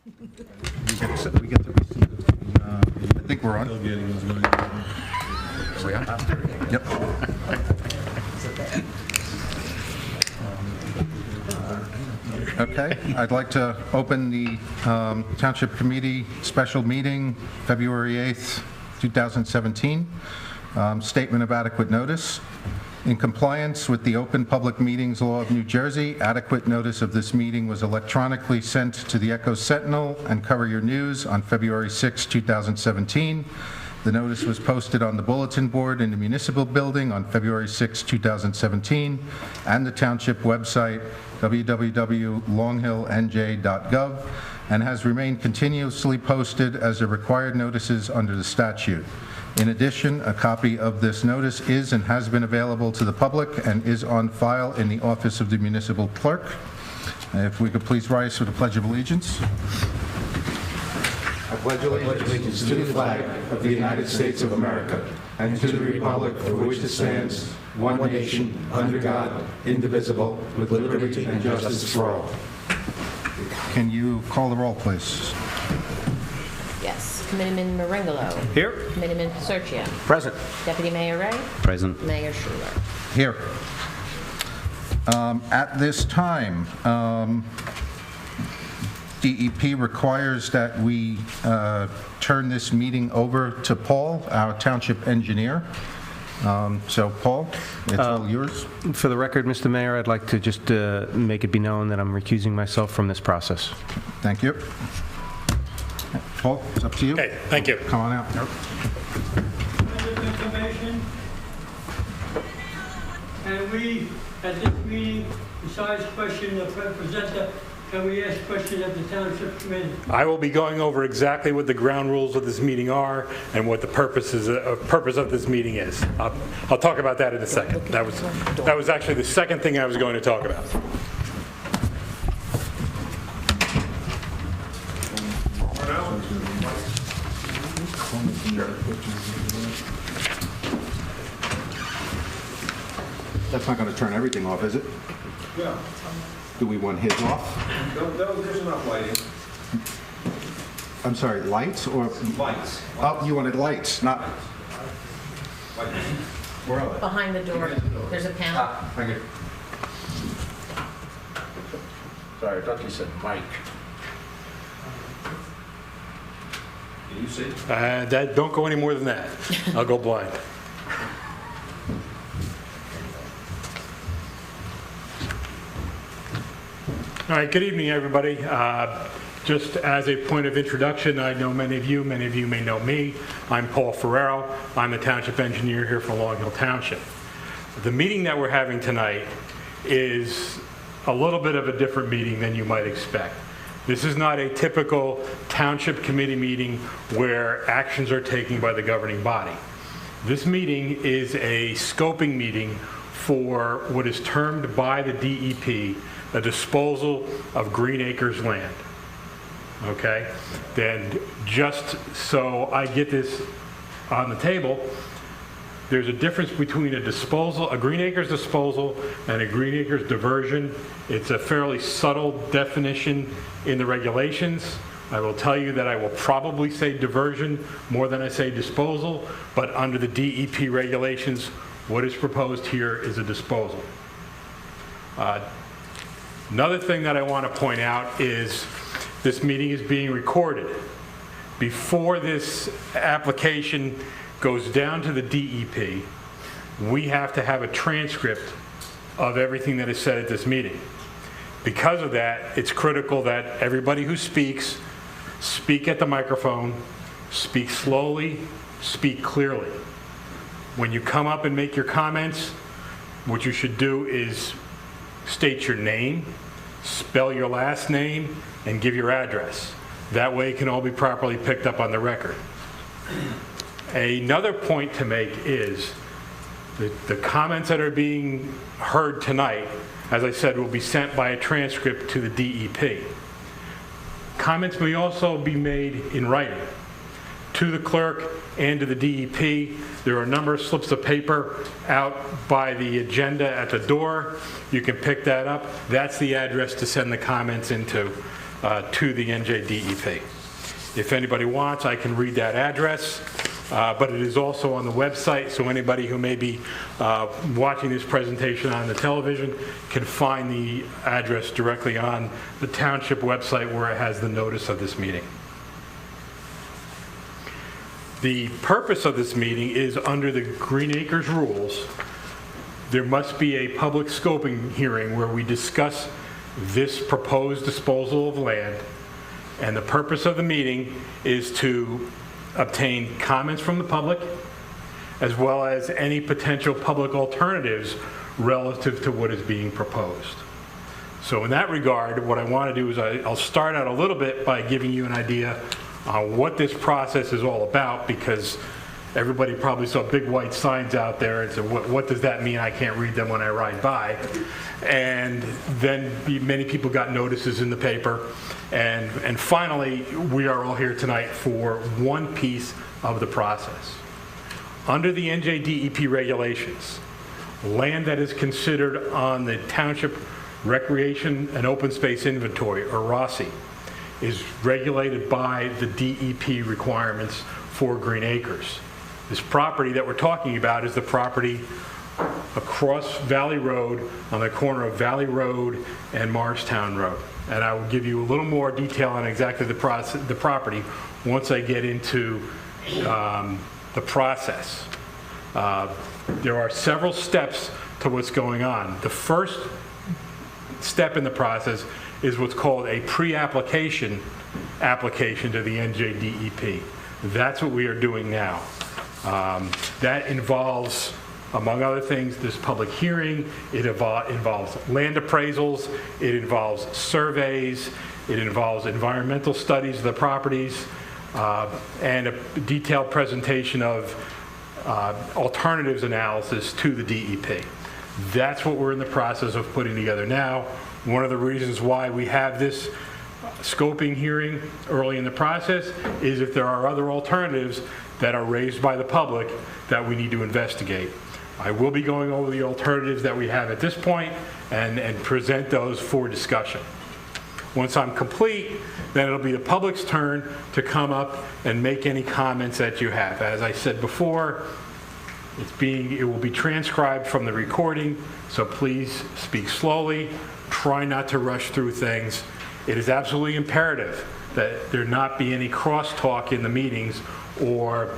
We get to be seated. I think we're on. We are? Yep. Okay, I'd like to open the Township Committee special meeting, February 8th, 2017. Statement of adequate notice. In compliance with the Open Public Meetings Law of New Jersey, adequate notice of this meeting was electronically sent to the Echo Sentinel and Courier News on February 6, 2017. The notice was posted on the bulletin board in the municipal building on February 6, 2017, and the township website, www.longhillnj.gov, and has remained continuously posted as the required notices under the statute. In addition, a copy of this notice is and has been available to the public and is on file in the office of the municipal clerk. If we could please rise for the Pledge of Allegiance. I pledge allegiance to the flag of the United States of America and to the republic for which it stands, one nation, under God, indivisible, with liberty and justice for all. Can you call the roll, please? Yes. Committeeman Maringolo. Here. Committeeman Paserchia. Present. Deputy Mayor Ray. Present. Mayor Schuler. Here. At this time, DEP requires that we turn this meeting over to Paul, our township engineer. So, Paul, it's all yours. For the record, Mr. Mayor, I'd like to just make it be known that I'm recusing myself from this process. Thank you. Paul, it's up to you. Okay, thank you. Come on out. Information. And we, at this meeting, besides question the presenter, can we ask questions of the township committee? I will be going over exactly what the ground rules of this meeting are and what the purpose of this meeting is. I'll talk about that in a second. That was actually the second thing I was going to talk about. That's not going to turn everything off, is it? Yeah, Do we want his off? there's enough lighting. I'm sorry, lights or? Lights. Oh, you wanted lights, not. Lights. Where are they? Behind the door, there's a panel. Thank you. Sorry, I thought you said Mike. Can you see? Don't go any more than that. I'll go blind. All right, good evening, everybody. Just as a point of introduction, I know many of you may know me. I'm Paul Ferrero. I'm the township engineer here for Long Hill Township. The meeting that we're having tonight is a little bit of a different meeting than you might expect. This is not a typical township committee meeting where actions are taken by the governing body. This meeting is a scoping meeting for what is termed by the DEP a disposal of Green Acres land. Okay? Then just so I get this on the table, there's a difference between a Green Acres disposal and a Green Acres diversion. It's a fairly subtle definition in the regulations. I will tell you that I will probably say diversion more than I say disposal, but under the DEP regulations, what is proposed here is a disposal. Another thing that I want to point out is this meeting is being recorded. Before this application goes down to the DEP, we have to have a transcript of everything that is said at this meeting. Because of that, it's critical that everybody who speaks, speak at the microphone, speak slowly, speak clearly. When you come up and make your comments, what you should do is state your name, spell your last name, and give your address. That way it can all be properly picked up on the record. Another point to make is the comments that are being heard tonight, as I said, will be sent by a transcript to the DEP. Comments may also be made in writing. to the clerk and to the DEP. There are a number of slips of paper out by the agenda at the door. You can pick that up. That's the address to send the comments into to the NJ DEP. If anybody wants, I can read that address, but it is also on the website, so anybody who may be watching this presentation on the television can find the address directly on the township website where it has the notice of this meeting. The purpose of this meeting is under the Green Acres rules. There must be a public scoping hearing where we discuss this proposed disposal of land, and the purpose of the meeting is to obtain comments from the public as well as any potential public alternatives relative to what is being proposed. So in that regard, what I want to do is I'll start out a little bit by giving you an idea on what this process is all about, because everybody probably saw big white signs out there and said, what does that mean? I can't read them when I ride by. And then many people got notices in the paper. And finally, we are all here tonight for one piece of the process. Under the NJ DEP regulations, land that is considered on the Township Recreation and Open Space Inventory, or ROSI, is regulated by the DEP requirements for Green Acres. This property that we're talking about is the property across Valley Road on the corner of Valley Road and Morristown Road. And I will give you a little more detail on exactly the property once I get into the process. There are several steps to what's going on. The first step in the process is what's called a pre-application application to the NJ DEP. That's what we are doing now. That involves, among other things, this public hearing. It involves land appraisals. It involves surveys. It involves environmental studies of the properties, and a detailed presentation of alternatives analysis to the DEP. That's what we're in the process of putting together now. One of the reasons why we have this scoping hearing early in the process is if there are other alternatives that are raised by the public that we need to investigate. I will be going over the alternatives that we have at this point and present those for discussion. Once I'm complete, then it'll be the public's turn to come up and make any comments that you have. As I said before, it will be transcribed from the recording, so please speak slowly. Try not to rush through things. It is absolutely imperative that there not be any crosstalk in the meetings or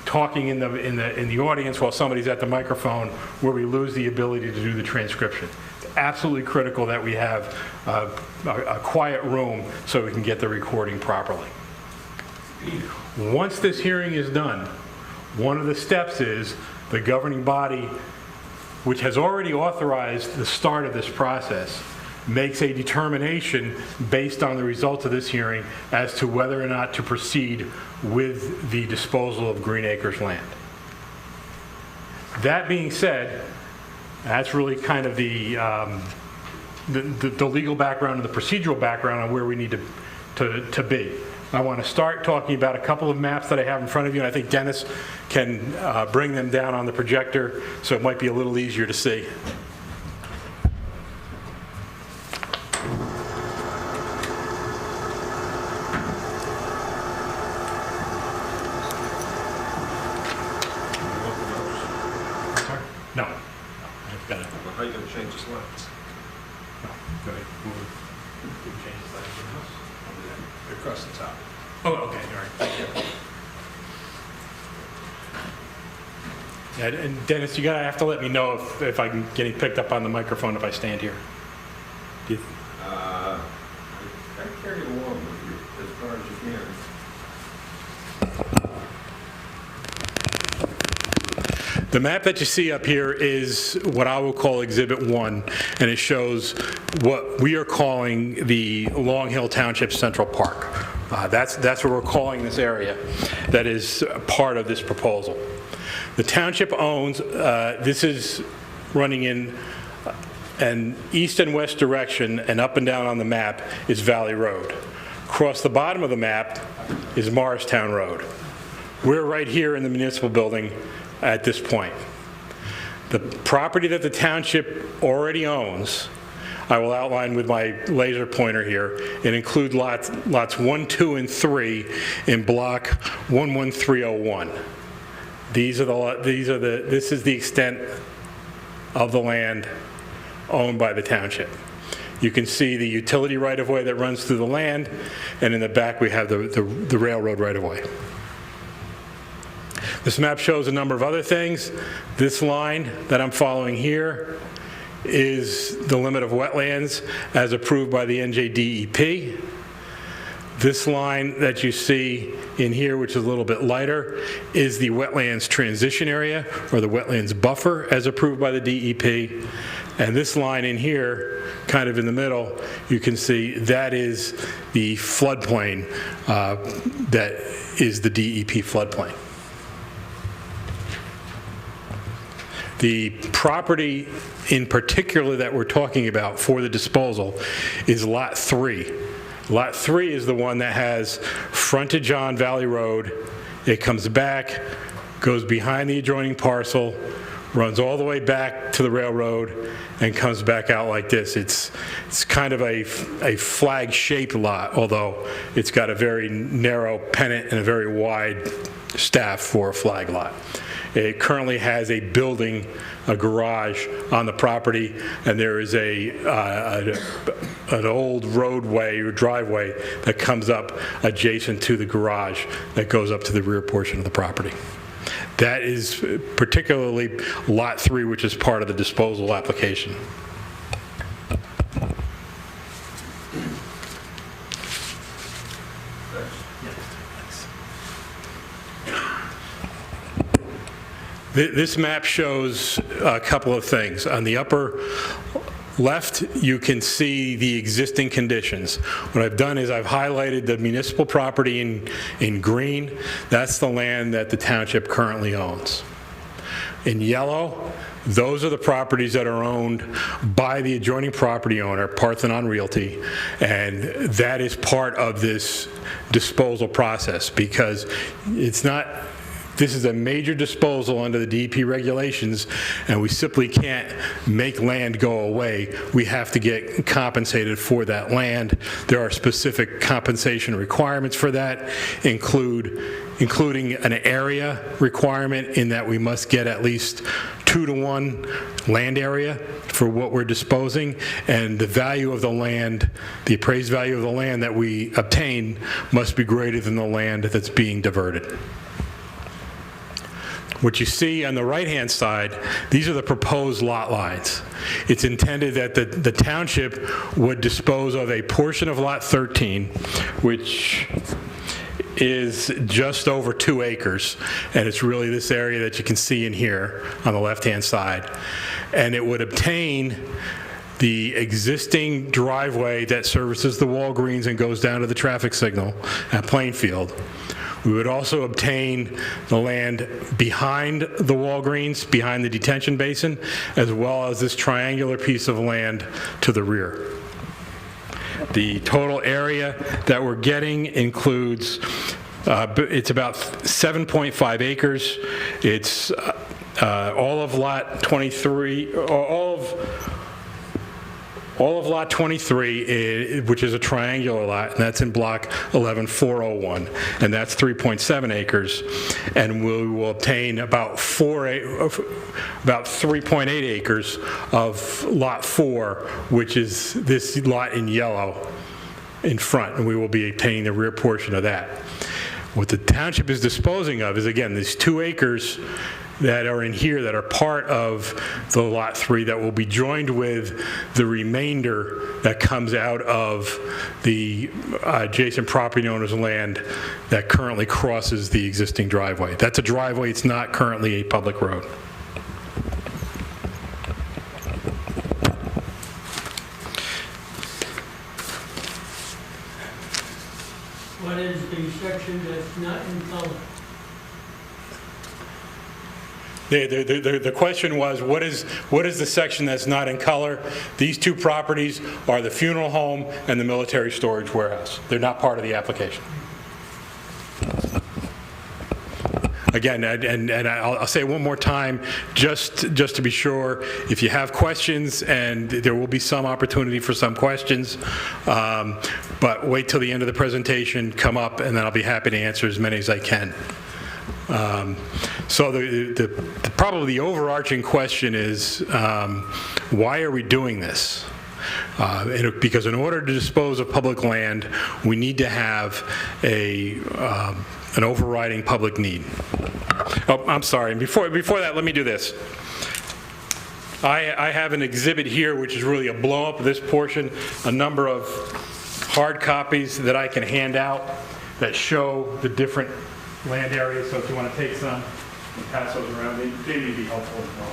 talking in the audience while somebody's at the microphone where we lose the ability to do the transcription. It's absolutely critical that we have a quiet room so we can get the recording properly. Once this hearing is done, one of the steps is the governing body, which has already authorized the start of this process, makes a determination based on the results of this hearing as to whether or not to proceed with the disposal of Green Acres land. That being said, that's really kind of the legal background and the procedural background on where we need to be. I want to start talking about a couple of maps that I have in front of you, and I think Dennis can bring them down on the projector so it might be a little easier to see. No. I've got it. Well, how are you going to change this line? Go ahead. We'll change the slide for us. Across the top. Oh, okay, all right. Yeah, and Dennis, you're gonna have to let me know if I'm getting picked up on the microphone if I stand here. I carry it along with you as far as you can. The map that you see up here is what I will call Exhibit 1, and it shows what we are calling the Long Hill Township Central Park. That's what we're calling this area that is part of this proposal. The township owns, this is running in an east and west direction, and up and down on the map is Valley Road. Across the bottom of the map is Morristown Road. We're right here in the municipal building at this point. The property that the township already owns, I will outline with my laser pointer here. It includes lots 1, 2, and 3 in block 11301. This is the extent of the land owned by the township. You can see the utility right-of-way that runs through the land, and in the back we have the railroad right-of-way. This map shows a number of other things. This line that I'm following here is the limit of wetlands as approved by the NJ DEP. This line that you see in here, which is a little bit lighter, is the wetlands transition area, or the wetlands buffer as approved by the DEP. And this line in here, kind of in the middle, you can see that is the floodplain that is the DEP floodplain. The property in particular that we're talking about for the disposal is Lot 3. Lot 3 is the one that has frontage on Valley Road. It comes back, goes behind the adjoining parcel, runs all the way back to the railroad, and comes back out like this. It's kind of a flag-shaped lot, although it's got a very narrow pennant and a very wide staff for a flag lot. It currently has a building, a garage on the property, and there is an old roadway or driveway that comes up adjacent to the garage that goes up to the rear portion of the property. That is particularly Lot 3, which is part of the disposal application. This map shows a couple of things. On the upper left, you can see the existing conditions. What I've done is I've highlighted the municipal property in green. That's the land that the township currently owns. In yellow, those are the properties that are owned by the adjoining property owner, Parthenon Realty, and that is part of this disposal process because it's not. This is a major disposal under the DEP regulations, and we simply can't make land go away. We have to get compensated for that land. There are specific compensation requirements for that, including an area requirement in that we must get at least 2-to-1 land area for what we're disposing, and the value of the land, the appraised value of the land that we obtain must be greater than the land that's being diverted. What you see on the right-hand side, these are the proposed lot lines. It's intended that the township would dispose of a portion of Lot 13, which is just over 2 acres, and it's really this area that you can see in here on the left-hand side. And it would obtain the existing driveway that services the Walgreens and goes down to the traffic signal at Plainfield. We would also obtain the land behind the Walgreens, behind the detention basin, as well as this triangular piece of land to the rear. The total area that we're getting includes, it's about 7.5 acres. It's all of Lot 23, all of Lot 23, which is a triangular lot, and that's in Block 11401, and that's 3.7 acres, and we will obtain about 3.8 acres of Lot 4, which is this lot in yellow in front, and we will be obtaining the rear portion of that. What the township is disposing of is, again, these 2 acres that are in here that are part of the Lot 3 that will be joined with the remainder that comes out of the adjacent property owner's land that currently crosses the existing driveway. That's a driveway, it's not currently a public road. What is the section that's not in color? The question was, what is the section that's not in color? These 2 properties are the funeral home and the military storage warehouse. They're not part of the application. again, and I'll say it one more time, just to be sure, if you have questions, and there will be some opportunity for some questions, but wait till the end of the presentation, come up, and then I'll be happy to answer as many as I can. So probably the overarching question is, why are we doing this? Because in order to dispose of public land, we need to have an overriding public need. Oh, I'm sorry. Before that, let me do this. I have an exhibit here, which is really a blow-up of this portion, a number of hard copies that I can hand out that show the different land areas. So if you want to take some and pass those around, they may be helpful as well.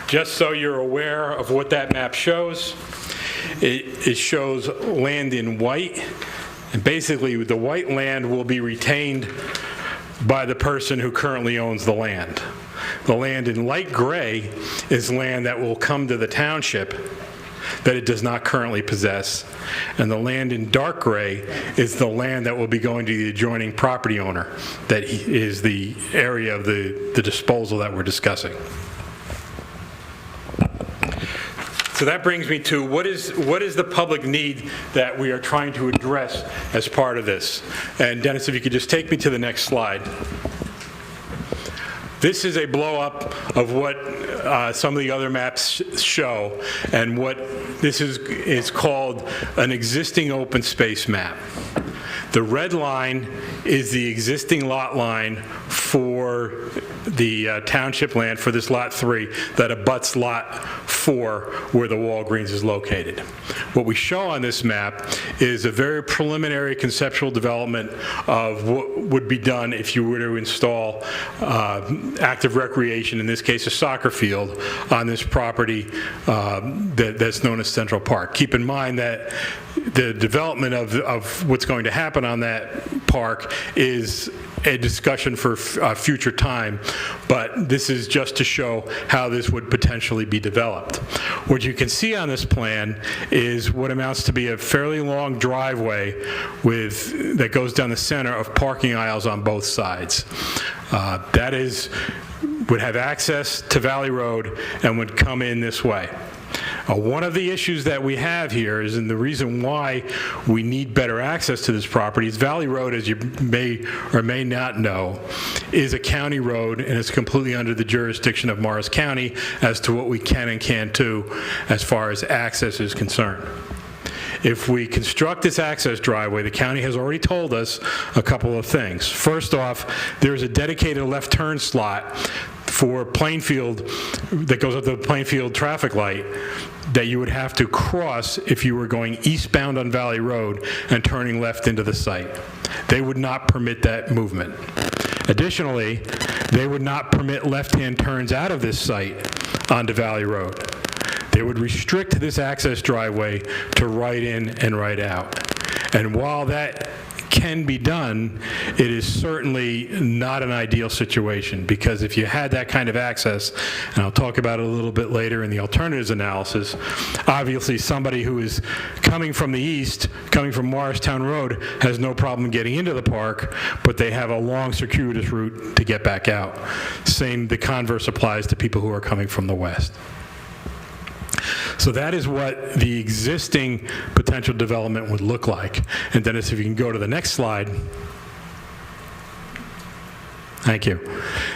Just so you're aware of what that map shows, it shows land in white, and basically the white land will be retained by the person who currently owns the land. The land in light gray is land that will come to the township that it does not currently possess, and the land in dark gray is the land that will be going to the adjoining property owner, that is the area of the disposal that we're discussing. So that brings me to what is the public need that we are trying to address as part of this? And Dennis, if you could just take me to the next slide. This is a blow-up of what some of the other maps show, and what this is called an existing open space map. The red line is the existing lot line for the township land for this Lot 3 that abuts Lot 4 where the Walgreens is located. What we show on this map is a very preliminary conceptual development of what would be done if you were to install active recreation, in this case a soccer field, on this property that's known as Central Park. Keep in mind that the development of what's going to happen on that park is a discussion for a future time, but this is just to show how this would potentially be developed. What you can see on this plan is what amounts to be a fairly long driveway that goes down the center of parking aisles on both sides. That would have access to Valley Road and would come in this way. One of the issues that we have here is, and the reason why we need better access to this property, is Valley Road, as you may or may not know, is a county road, and it's completely under the jurisdiction of Morris County as to what we can and can't do as far as access is concerned. If we construct this access driveway, the county has already told us a couple of things. First off, there's a dedicated left turn slot for Plainfield that goes up to the Plainfield traffic light that you would have to cross if you were going eastbound on Valley Road and turning left into the site. They would not permit that movement. Additionally, they would not permit left-hand turns out of this site onto Valley Road. They would restrict this access driveway to right in and right out. And while that can be done, it is certainly not an ideal situation, because if you had that kind of access, and I'll talk about it a little bit later in the alternatives analysis, obviously somebody who is coming from the east, coming from Morristown Road, has no problem getting into the park, but they have a long circuitous route to get back out. The converse applies to people who are coming from the west. So that is what the existing potential development would look like. And Dennis, if you can go to the next slide. Thank you.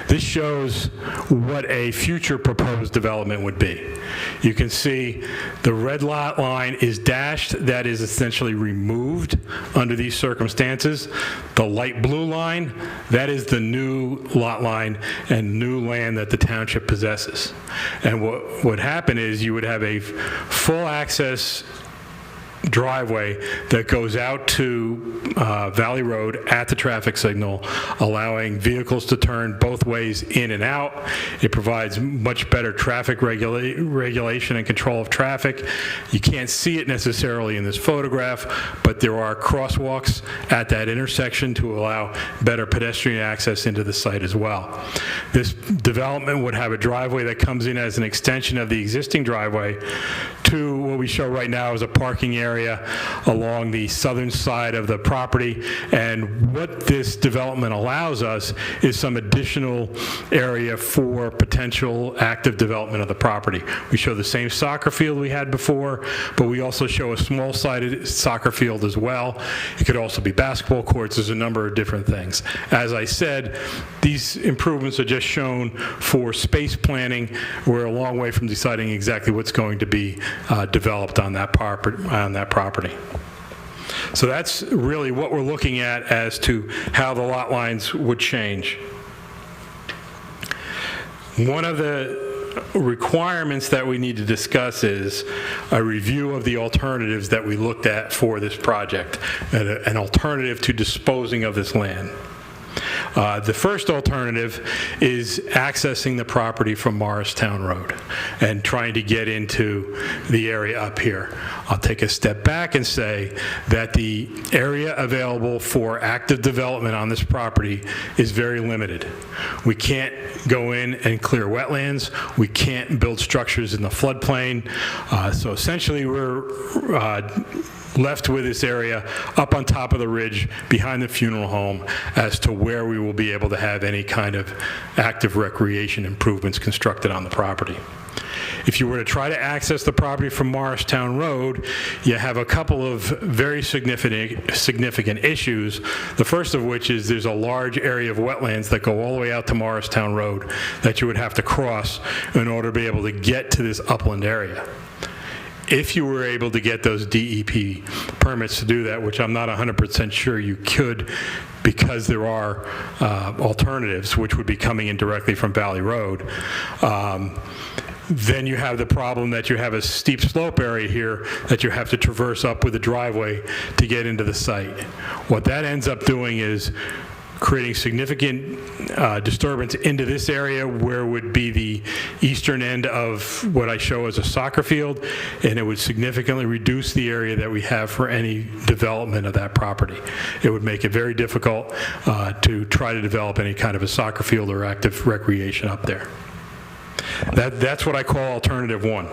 This shows what a future proposed development would be. You can see the red lot line is dashed. That is essentially removed under these circumstances. The light blue line, that is the new lot line and new land that the township possesses. And what would happen is you would have a full access driveway that goes out to Valley Road at the traffic signal, allowing vehicles to turn both ways in and out. It provides much better traffic regulation and control of traffic. You can't see it necessarily in this photograph, but there are crosswalks at that intersection to allow better pedestrian access into the site as well. This development would have a driveway that comes in as an extension of the existing driveway to what we show right now as a parking area area along the southern side of the property. And what this development allows us is some additional area for potential active development of the property. We show the same soccer field we had before, but we also show a small-sided soccer field as well. It could also be basketball courts. There's a number of different things. As I said, these improvements are just shown for space planning. We're a long way from deciding exactly what's going to be developed on that property. So that's really what we're looking at as to how the lot lines would change. One of the requirements that we need to discuss is a review of the alternatives that we looked at for this project, an alternative to disposing of this land. The first alternative is accessing the property from Morristown Road and trying to get into the area up here. I'll take a step back and say that the area available for active development on this property is very limited. We can't go in and clear wetlands. We can't build structures in the floodplain. So essentially we're left with this area up on top of the ridge behind the funeral home as to where we will be able to have any kind of active recreation improvements constructed on the property. If you were to try to access the property from Morristown Road, you have a couple of very significant issues. The first of which is there's a large area of wetlands that go all the way out to Morristown Road that you would have to cross in order to be able to get to this upland area. If you were able to get those DEP permits to do that, which I'm not 100% sure you could, because there are alternatives which would be coming in directly from Valley Road, then you have the problem that you have a steep slope area here that you have to traverse up with a driveway to get into the site. What that ends up doing is creating significant disturbance into this area where would be the eastern end of what I show as a soccer field, and it would significantly reduce the area that we have for any development of that property. It would make it very difficult to try to develop any kind of a soccer field or active recreation up there. That's what I call alternative one.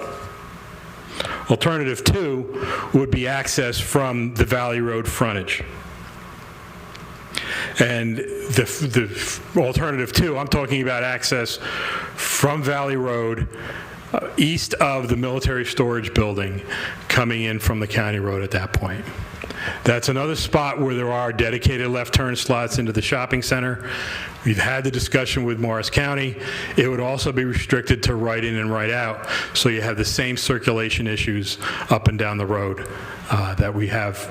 Alternative two would be access from the Valley Road frontage. And the alternative two, I'm talking about access from Valley Road east of the military storage building coming in from the county road at that point. That's another spot where there are dedicated left turn slots into the shopping center. We've had the discussion with Morris County. It would also be restricted to right in and right out, so you have the same circulation issues up and down the road that we have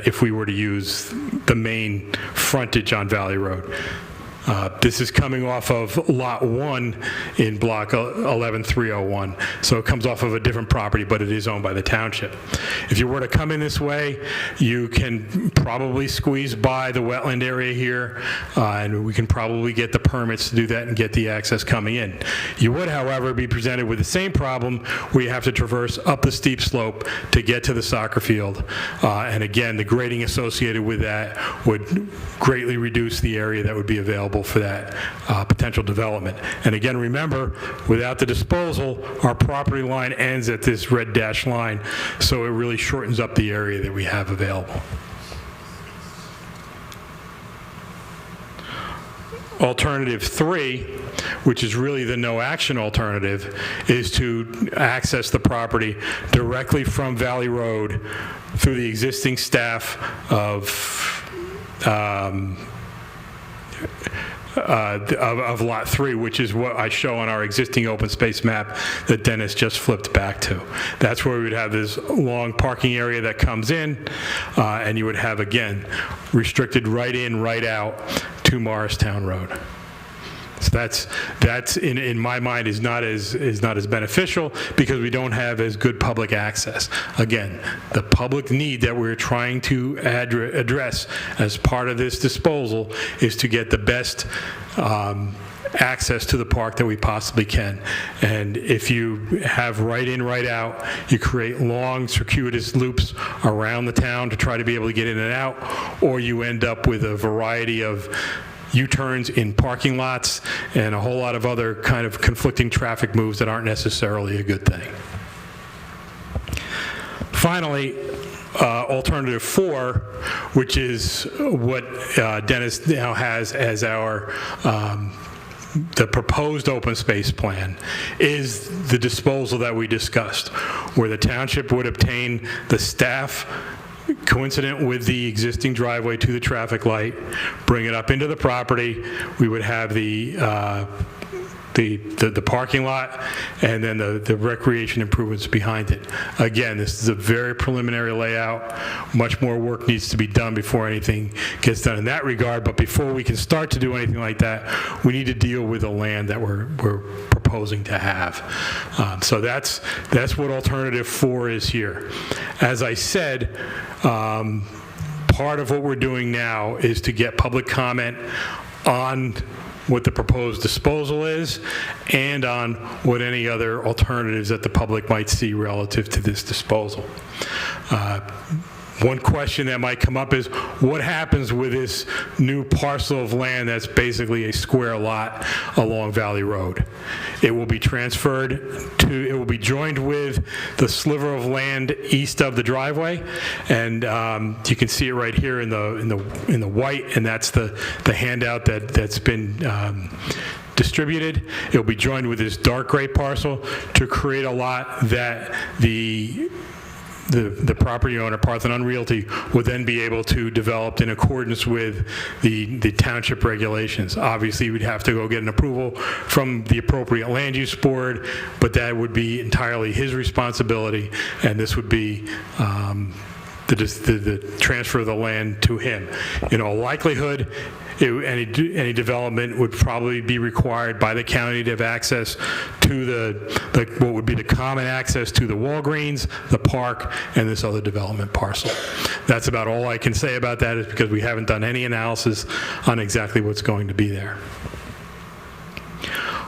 if we were to use the main frontage on Valley Road. This is coming off of Lot 1 in Block 11301, so it comes off of a different property, but it is owned by the township. If you were to come in this way, you can probably squeeze by the wetland area here, and we can probably get the permits to do that and get the access coming in. You would, however, be presented with the same problem where you have to traverse up the steep slope to get to the soccer field, and again, the grading associated with that would greatly reduce the area that would be available for that potential development. And again, remember, without the disposal, our property line ends at this red dashed line, so it really shortens up the area that we have available. Alternative three, which is really the no action alternative, is to access the property directly from Valley Road through the existing staff of Lot 3, which is what I show on our existing open space map that Dennis just flipped back to. That's where we would have this long parking area that comes in, and you would have, again, restricted right in, right out to Morristown Road. So that's in my mind is not as beneficial because we don't have as good public access. Again, the public need that we're trying to address as part of this disposal is to get the best access to the park that we possibly can. And if you have right in, right out, you create long circuitous loops around the town to try to be able to get in and out, or you end up with a variety of U-turns in parking lots and a whole lot of other kind of conflicting traffic moves that aren't necessarily a good thing. Finally, alternative 4, which is what Dennis now has as our the proposed open space plan, is the disposal that we discussed, where the township would obtain the staff coincident with the existing driveway to the traffic light, bring it up into the property. We would have the parking lot, and then the recreation improvements behind it. Again, this is a very preliminary layout. Much more work needs to be done before anything gets done in that regard, but before we can start to do anything like that, we need to deal with the land that we're proposing to have. So that's what alternative 4 is here. As I said, part of what we're doing now is to get public comment on what the proposed disposal is and on what any other alternatives that the public might see relative to this disposal. One question that might come up is, what happens with this new parcel of land that's basically a square lot along Valley Road? It will be transferred to, it will be joined with the sliver of land east of the driveway, and you can see it right here in the white, and that's the handout that's been distributed. It will be joined with this dark gray parcel to create a lot that the property owner, Parthenon Realty, would then be able to develop in accordance with the township regulations. Obviously, we'd have to go get an approval from the appropriate land use board, but that would be entirely his responsibility, and this would be the transfer of the land to him. In all likelihood, any development would probably be required by the county to have access to what would be the common access to the Walgreens, the park, and this other development parcel. That's about all I can say about that, is because we haven't done any analysis on exactly what's going to be there.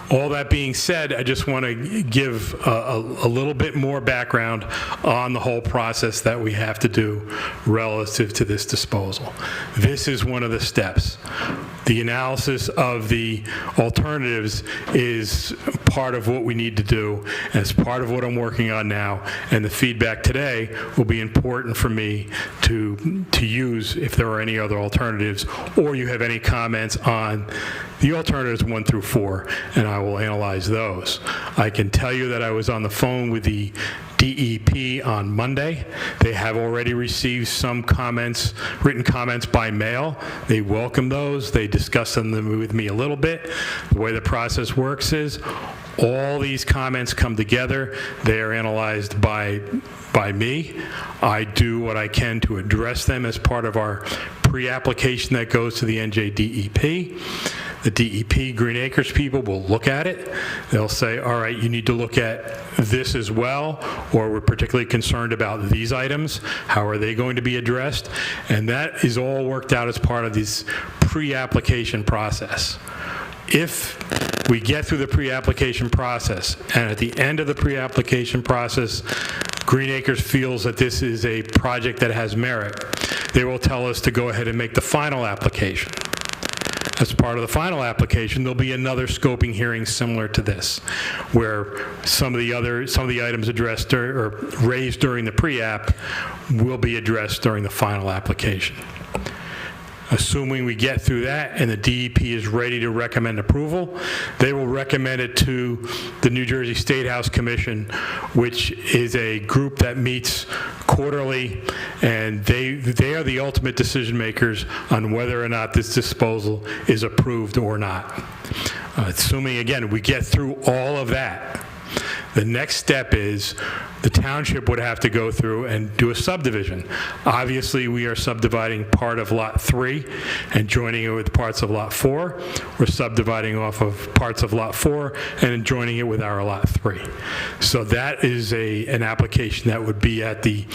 All that being said, I just want to give a little bit more background on the whole process that we have to do relative to this disposal. This is one of the steps. The analysis of the alternatives is part of what we need to do, and it's part of what I'm working on now, and the feedback today will be important for me to use if there are any other alternatives, or you have any comments on the alternatives 1 through 4, and I will analyze those. I can tell you that I was on the phone with the DEP on Monday. They have already received some comments, written comments by mail. They welcome those. They discussed them with me a little bit. The way the process works is all these comments come together. They are analyzed by me. I do what I can to address them as part of our pre-application that goes to the NJ DEP. The DEP Green Acres people will look at it. They'll say, all right, you need to look at this as well, or we're particularly concerned about these items. How are they going to be addressed? And that is all worked out as part of this pre-application process. If we get through the pre-application process, and at the end of the pre-application process, Green Acres feels that this is a project that has merit, they will tell us to go ahead and make the final application. As part of the final application, there'll be another scoping hearing similar to this, where some of the items addressed or raised during the pre-app will be addressed during the final application. Assuming we get through that and the DEP is ready to recommend approval, they will recommend it to the New Jersey State House Commission, which is a group that meets quarterly, and they are the ultimate decision makers on whether or not this disposal is approved or not. Assuming, again, we get through all of that, the next step is the township would have to go through and do a subdivision. Obviously, we are subdividing part of Lot 3 and joining it with parts of Lot 4. We're subdividing off of parts of Lot 4 and joining it with our Lot 3. So that is an application that would be at the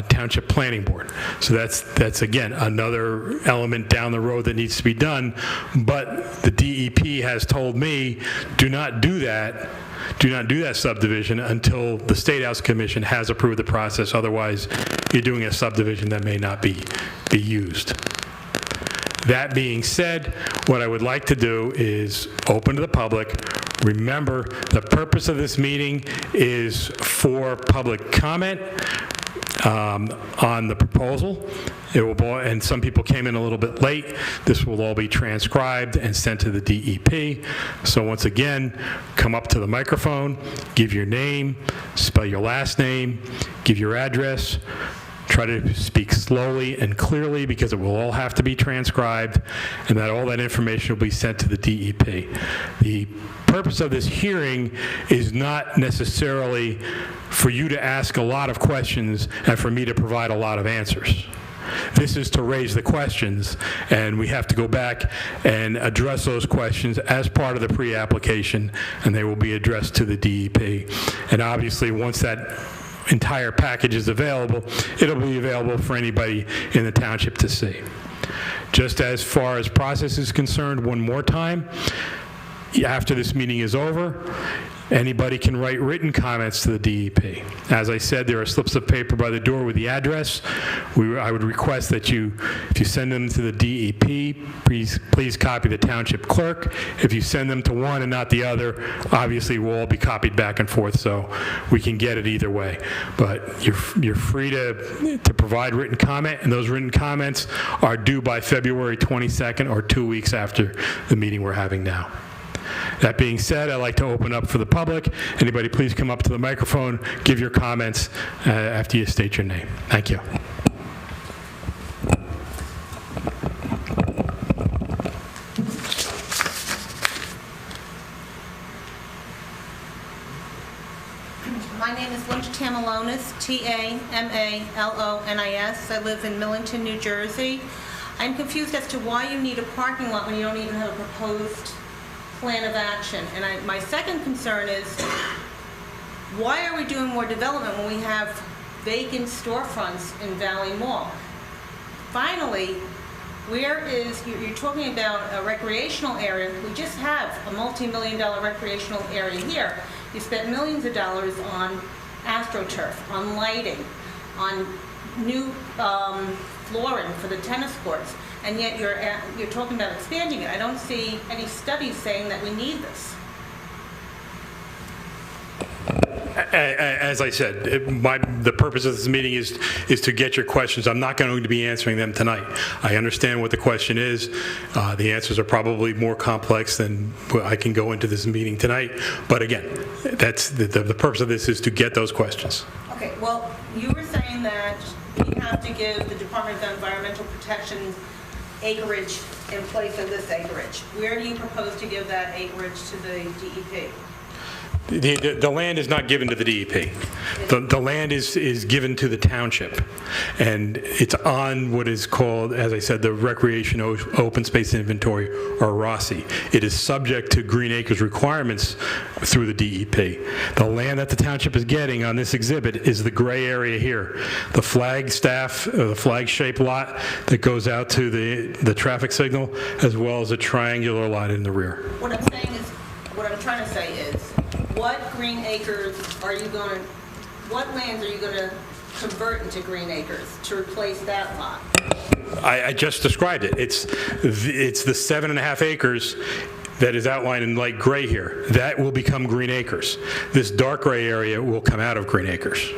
Township Planning Board. So that's again, another element down the road that needs to be done. But the DEP has told me, do not do that subdivision until the State House Commission has approved the process. Otherwise, you're doing a subdivision that may not be used. That being said, what I would like to do is open to the public. Remember, the purpose of this meeting is for public comment. on the proposal. It will, and some people came in a little bit late. This will all be transcribed and sent to the DEP. So once again, come up to the microphone, give your name, spell your last name, give your address. Try to speak slowly and clearly because it will all have to be transcribed, and that all that information will be sent to the DEP. The purpose of this hearing is not necessarily for you to ask a lot of questions and for me to provide a lot of answers. This is to raise the questions, and we have to go back and address those questions as part of the pre-application, and they will be addressed to the DEP. And obviously, once that entire package is available, it'll be available for anybody in the township to see. Just as far as process is concerned, one more time, after this meeting is over, anybody can write written comments to the DEP. As I said, there are slips of paper by the door with the address. I would request that if you send them to the DEP, please copy the township clerk. If you send them to one and not the other, obviously we'll all be copied back and forth, so we can get it either way. But you're free to provide written comment, and those written comments are due by February 22nd or 2 weeks after the meeting we're having now. That being said, I'd like to open up for the public. Anybody please come up to the microphone, give your comments after you state your name. Thank you. My name is Linda Tamalonis, Tamalonis. I live in Millington, New Jersey. I'm confused as to why you need a parking lot when you don't even have a proposed plan of action. And my second concern is, why are we doing more development when we have vacant storefronts in Valley Mall? Finally, you're talking about a recreational area. We just have a multi-million-dollar recreational area here. You spent millions of dollars on AstroTurf, on lighting, on new flooring for the tennis courts, and yet you're talking about expanding it. I don't see any studies saying that we need this. As I said, the purpose of this meeting is to get your questions. I'm not going to be answering them tonight. I understand what the question is. The answers are probably more complex than I can go into this meeting tonight. But again, that's the purpose of this is to get those questions. Okay, well, you were saying that we have to give the Department of Environmental Protection acreage in place of this acreage. Where do you propose to give that acreage to the DEP? The land is not given to the DEP. The land is given to the township, and it's on what is called, as I said, the Recreation Open Space Inventory, or ROSI. It is subject to Green Acres requirements through the DEP. The land that the township is getting on this exhibit is the gray area here, the flag-shaped lot that goes out to the traffic signal, as well as a triangular lot in the rear. What I'm trying to say is, what green acres what lands are you going to convert into green acres to replace that lot? I just described it. It's the 7.5 acres that is outlined in light gray here. That will become green acres. This dark gray area will come out of green acres.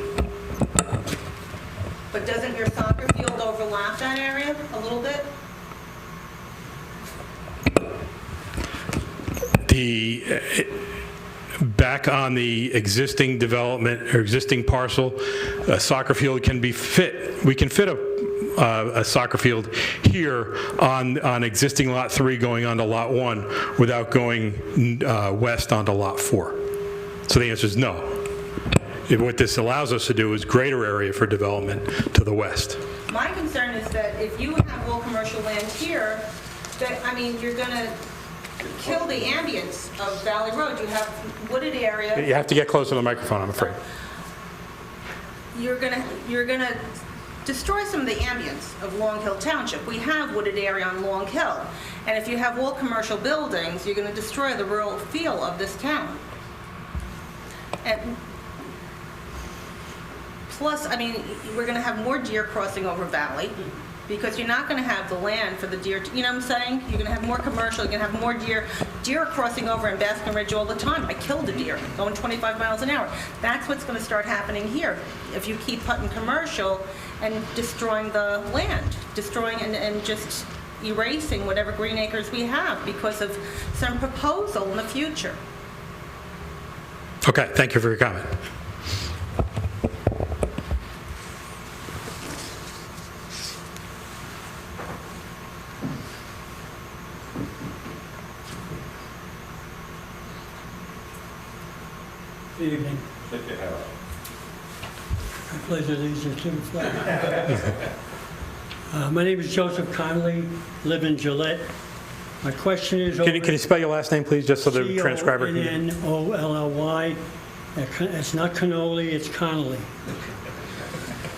But doesn't your soccer field overlap that area a little bit? Back on the existing development or existing parcel, a soccer field can be fit. We can fit a soccer field here on existing Lot 3 going onto Lot 1 without going west onto Lot 4. So the answer is no. What this allows us to do is greater area for development to the west. My concern is that if you have all commercial land here, you're going to kill the ambience of Valley Road. You have wooded area. You have to get close to the microphone, I'm afraid. You're gonna destroy some of the ambience of Long Hill Township. We have wooded area on Long Hill, and if you have all commercial buildings, you're going to destroy the rural feel of this town. And plus, we're going to have more deer crossing over Valley, because you're not going to have the land for the deer. You know what I'm saying? You're going to have more commercial, you're going to have more deer Deer are crossing over in Baskin Ridge all the time. I killed a deer going 25 miles an hour. That's what's going to start happening here if you keep putting commercial and destroying the land, destroying and just erasing whatever green acres we have because of some proposal in the future. Okay, thank you for your comment. Good evening. Take your hat off. I pledge allegiance to the flag. My name is Joseph Connolly, live in Gillette. My question is... Can you spell your last name, please, just so the transcriber can... Connolly. It's not Cannoli, it's Connolly.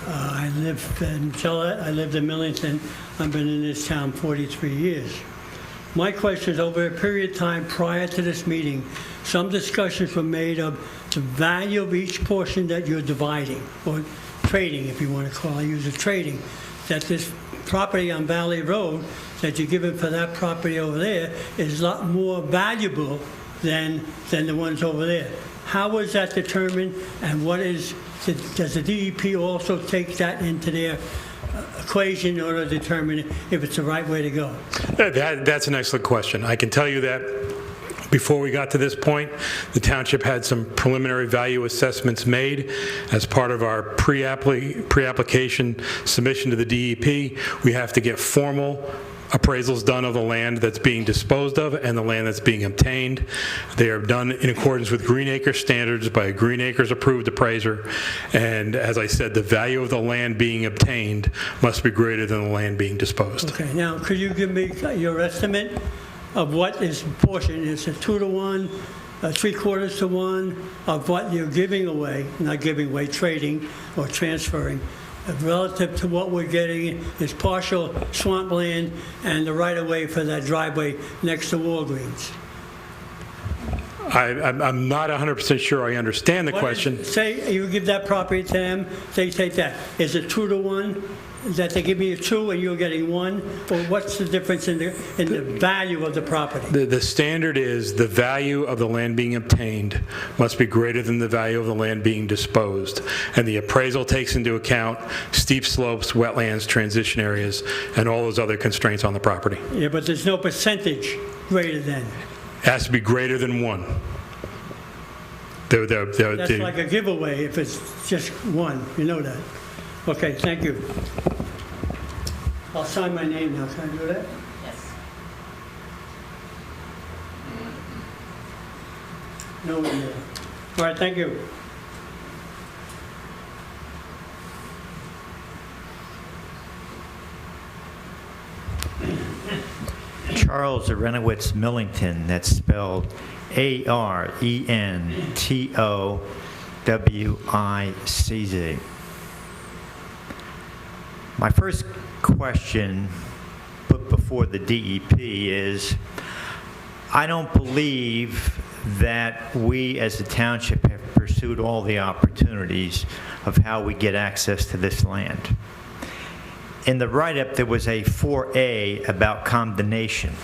I live in Gillette, I lived in Millington. I've been in this town 43 years. My question is, over a period of time prior to this meeting, some discussions were made of the value of each portion that you're dividing, or trading, if you want to call it, use it trading, that this property on Valley Road that you're giving for that property over there is a lot more valuable than the ones over there. How was that determined, and does the DEP also take that into their equation in order to determine if it's the right way to go? That's an excellent question. I can tell you that before we got to this point, the township had some preliminary value assessments made as part of our pre-application submission to the DEP. We have to get formal appraisals done of the land that's being disposed of and the land that's being obtained. They are done in accordance with Green Acre standards by a Green Acres approved appraiser. And as I said, the value of the land being obtained must be greater than the land being disposed. Okay, now could you give me your estimate of what is portion? Is it 2 to 1, 3/4 to 1 of what you're giving away, not giving away, trading or transferring, relative to what we're getting is partial swampland and the right-of-way for that driveway next to Walgreens? I'm not 100% sure I understand the question. Say you give that property to them, they take that. Is it 2 to 1? That they give me a 2 and you're getting 1? Or what's the difference in the value of the property? The standard is the value of the land being obtained must be greater than the value of the land being disposed. And the appraisal takes into account steep slopes, wetlands, transition areas, and all those other constraints on the property. Yeah, but there's no percentage greater than. It has to be greater than 1. That's like a giveaway if it's just 1. You know that. Okay, thank you. I'll sign my name now. Can I do that? Yes. No one there. All right, thank you. Charles Arenowitz Millington, that's spelled Arentowicz. My first question put before the DEP is, I don't believe that we as a township have pursued all the opportunities of how we get access to this land. In the write-up, there was a 4A about condemnation.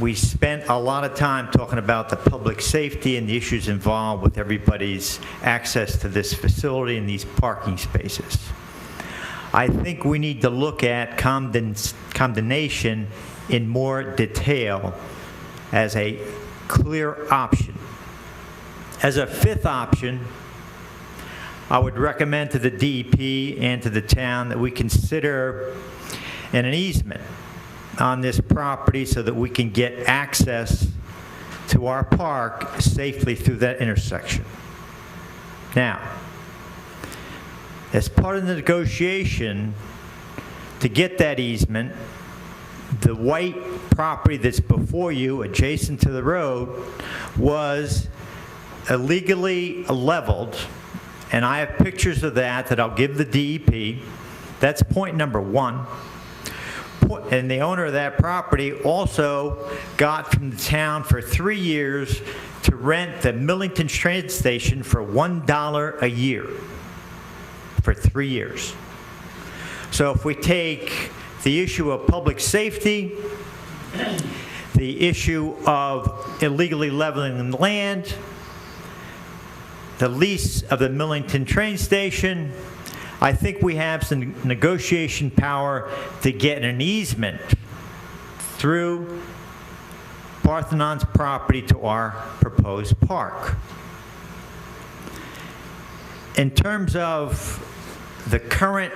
We spent a lot of time talking about the public safety and the issues involved with everybody's access to this facility and these parking spaces. I think we need to look at condemnation in more detail as a clear option. As a 5th option, I would recommend to the DEP and to the town that we consider an easement on this property so that we can get access to our park safely through that intersection. Now, as part of the negotiation to get that easement, the white property that's before you, adjacent to the road, was illegally leveled, and I have pictures of that I'll give the DEP. That's point number 1. And the owner of that property also got from the town for 3 years to rent the Millington train station for $1 a year for 3 years. So if we take the issue of public safety, the issue of illegally leveling the land, the lease of the Millington train station. I think we have some negotiation power to get an easement through Parthenon's property to our proposed park. In terms of the current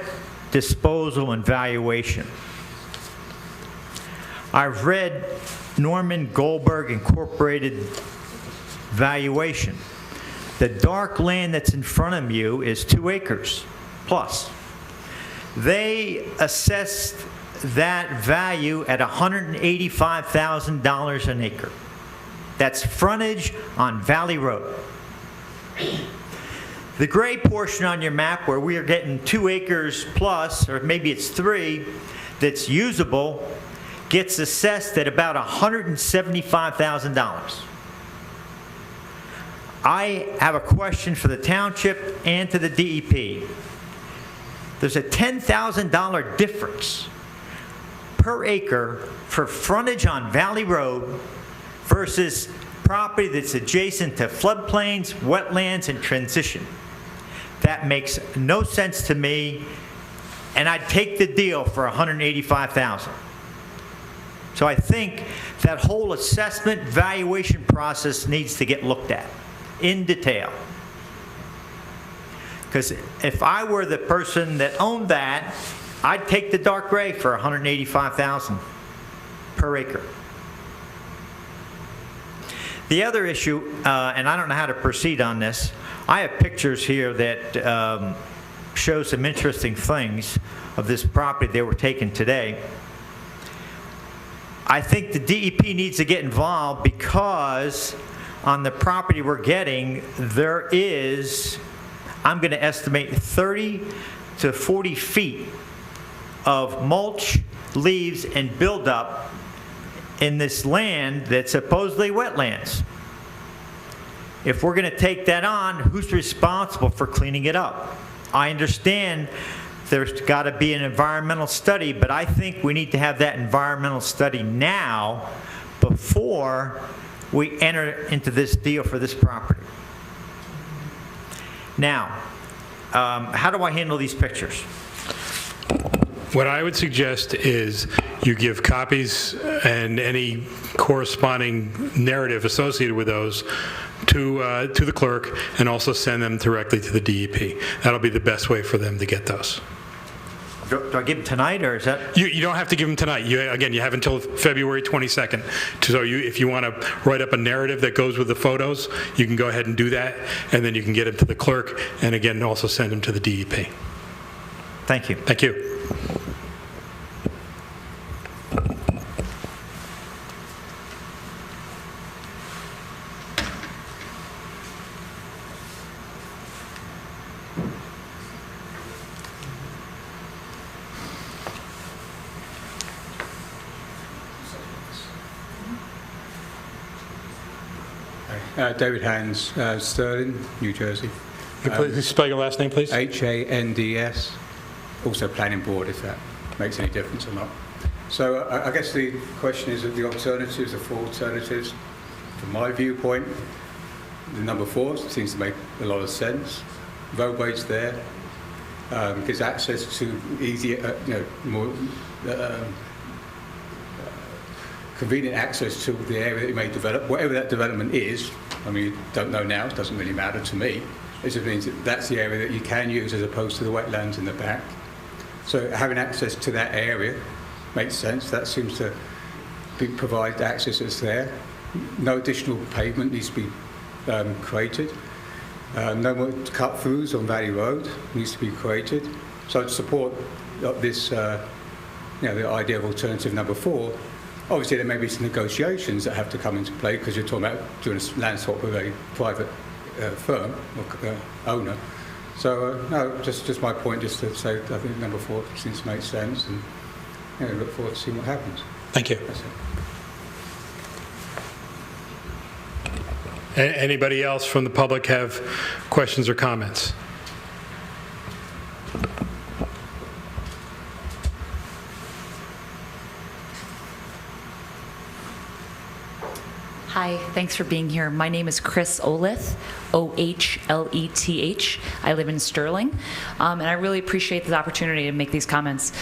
disposal and valuation, I've read Norman Goldberg Incorporated valuation. The dark land that's in front of you is 2 acres plus. They assessed that value at $185,000 an acre. That's frontage on Valley Road. The gray portion on your map where we are getting 2 acres plus, or maybe it's 3, that's usable, gets assessed at about $175,000. I have a question for the township and to the DEP. There's a $10,000 difference per acre for frontage on Valley Road versus property that's adjacent to floodplains, wetlands, and transition. That makes no sense to me, and I'd take the deal for $185,000. So I think that whole assessment valuation process needs to get looked at in detail. Because if I were the person that owned that, I'd take the dark gray for $185,000 per acre. The other issue, and I don't know how to proceed on this, I have pictures here that show some interesting things of this property they were taken today. I think the DEP needs to get involved because on the property we're getting, there is, I'm going to estimate 30 to 40 feet of mulch, leaves, and buildup in this land that's supposedly wetlands. If we're going to take that on, who's responsible for cleaning it up? I understand there's got to be an environmental study, but I think we need to have that environmental study now before we enter into this deal for this property. Now, how do I handle these pictures? What I would suggest is you give copies and any corresponding narrative associated with those to the clerk, and also send them directly to the DEP. That'll be the best way for them to get those. Do I give them tonight, or is that? You don't have to give them tonight. Again, you have until February 22nd. So if you want to write up a narrative that goes with the photos, you can go ahead and do that, and then you can get them to the clerk, and again, also send them to the DEP. Thank you. Thank you. David Hands, Sterling, New Jersey. Please spell your last name, please. Hands, also planning board, if that makes any difference or not. So I guess the question is of the alternatives, the 4 alternatives. From my viewpoint, the number 4 seems to make a lot of sense. Roadways there, gives access to easier, more convenient access to the area that you may develop, whatever that development is. I mean, you don't know now, it doesn't really matter to me. It just means that that's the area that you can use as opposed to the wetlands in the back. So having access to that area makes sense. That seems to provide access that's there. No additional pavement needs to be created. No more cut-throughs on Valley Road needs to be created. So to support this, the idea of alternative number 4, obviously there may be some negotiations that have to come into play because you're talking about doing a land swap with a private firm or owner. So no, just my point, just to say I think number 4 seems to make sense, and look forward to seeing what happens. Thank you. That's it. Anybody else from the public have questions or comments? Hi, thanks for being here. My name is Chris Oleth, Ohleth. I live in Sterling, and I really appreciate the opportunity to make these comments.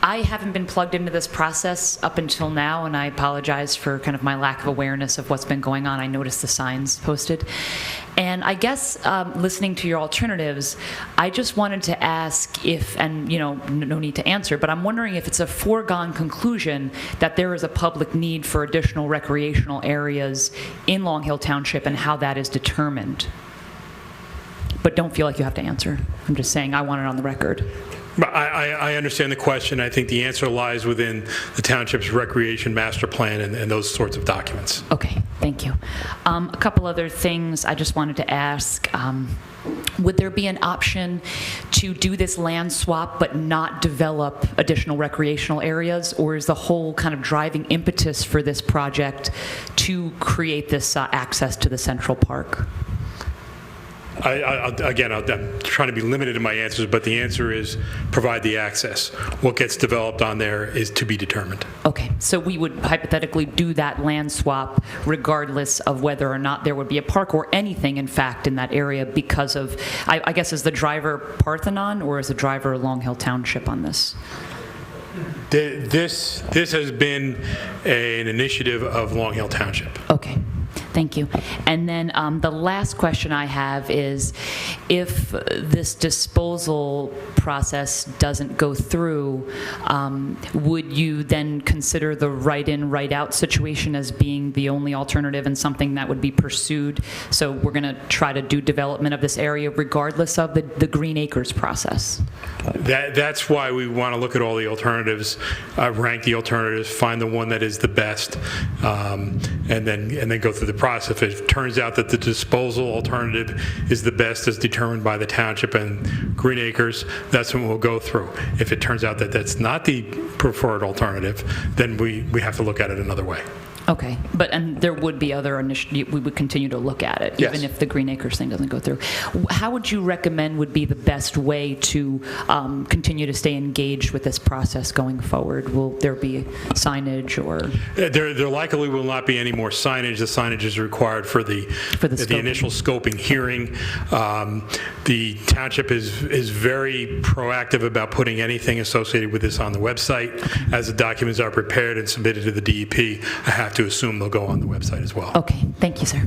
I haven't been plugged into this process up until now, and I apologize for kind of my lack of awareness of what's been going on. I noticed the signs posted. And I guess listening to your alternatives, I just wanted to ask if, and no need to answer, but I'm wondering if it's a foregone conclusion that there is a public need for additional recreational areas in Long Hill Township and how that is determined. But don't feel like you have to answer. I'm just saying I want it on the record. I understand the question. I think the answer lies within the township's recreation master plan and those sorts of documents. Okay, thank you. A couple other things I just wanted to ask. Would there be an option to do this land swap but not develop additional recreational areas, or is the whole kind of driving impetus for this project to create this access to the Central Park? I'm trying to be limited in my answers, but the answer is provide the access. What gets developed on there is to be determined. Okay, so we would hypothetically do that land swap regardless of whether or not there would be a park or anything, in fact, in that area because of, I guess, is the driver Parthenon or is the driver Long Hill Township on this? This has been an initiative of Long Hill Township. Okay. Thank you. And then the last question I have is, if this disposal process doesn't go through, would you then consider the right-in, right-out situation as being the only alternative and something that would be pursued? So we're going to try to do development of this area regardless of the Green Acres process. That's why we want to look at all the alternatives, rank the alternatives, find the one that is the best, and then go through the process. If it turns out that the disposal alternative is the best as determined by the township and Green Acres, that's when we'll go through. If it turns out that that's not the preferred alternative, then we have to look at it another way. Okay, and there would be other initiatives, we would continue to look at it, even if the Green Acres thing doesn't go through. How would you recommend would be the best way to continue to stay engaged with this process going forward? Will there be signage or? There likely will not be any more signage. The signage is required for the initial scoping hearing. The township is very proactive about putting anything associated with this on the website. As the documents are prepared and submitted to the DEP, I have to assume they'll go on the website as well. Okay, thank you, sir.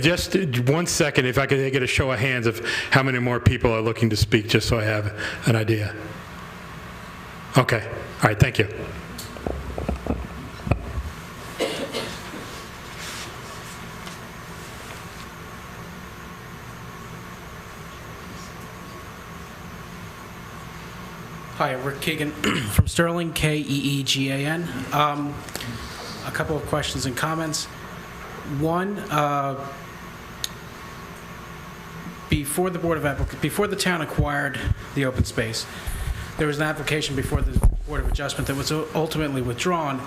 Just 1 second, if I could get a show of hands of how many more people are looking to speak, just so I have an idea. Okay, all right, thank you. Hi, Rick Keegan from Sterling, Keegan. A couple of questions and comments. One, before the town acquired the open space, there was an application before the Board of Adjustment that was ultimately withdrawn,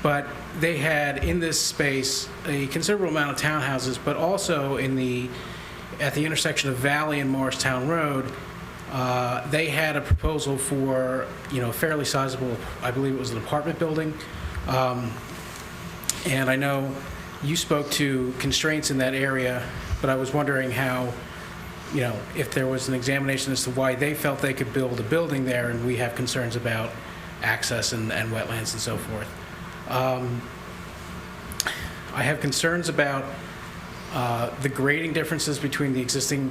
but they had in this space a considerable amount of townhouses, but also at the intersection of Valley and Morristown Road, they had a proposal for, fairly sizable, I believe it was an apartment building. And I know you spoke to constraints in that area, but I was wondering how, if there was an examination as to why they felt they could build a building there, and we have concerns about access and wetlands and so forth. I have concerns about the grading differences between the existing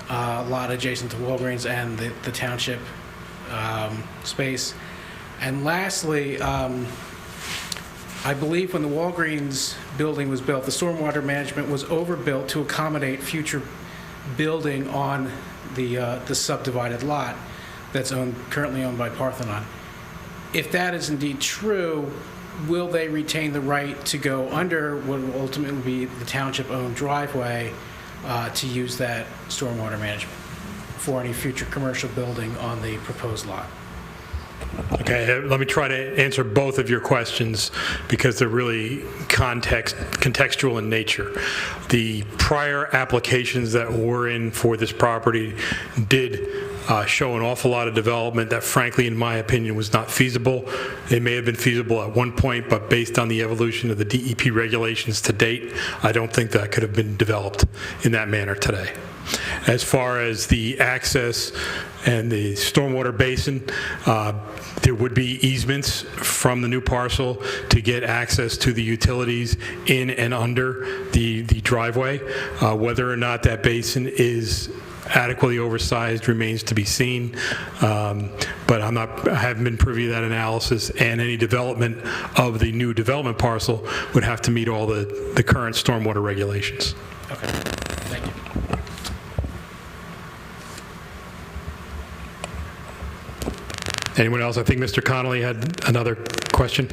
lot adjacent to Walgreens and the township space. And lastly, I believe when the Walgreens building was built, the stormwater management was overbuilt to accommodate future building on the subdivided lot that's currently owned by Parthenon. If that is indeed true, will they retain the right to go under what will ultimately be the township-owned driveway to use that stormwater management for any future commercial building on the proposed lot? Okay, let me try to answer both of your questions because they're really contextual in nature. The prior applications that were in for this property did show an awful lot of development that, frankly, in my opinion, was not feasible. It may have been feasible at one point, but based on the evolution of the DEP regulations to date, I don't think that could have been developed in that manner today. As far as the access and the stormwater basin, there would be easements from the new parcel to get access to the utilities in and under the driveway. Whether or not that basin is adequately oversized remains to be seen, but I haven't been privy to that analysis, and any development of the new development parcel would have to meet all the current stormwater regulations. Okay, thank you. Anyone else? I think Mr. Connolly had another question.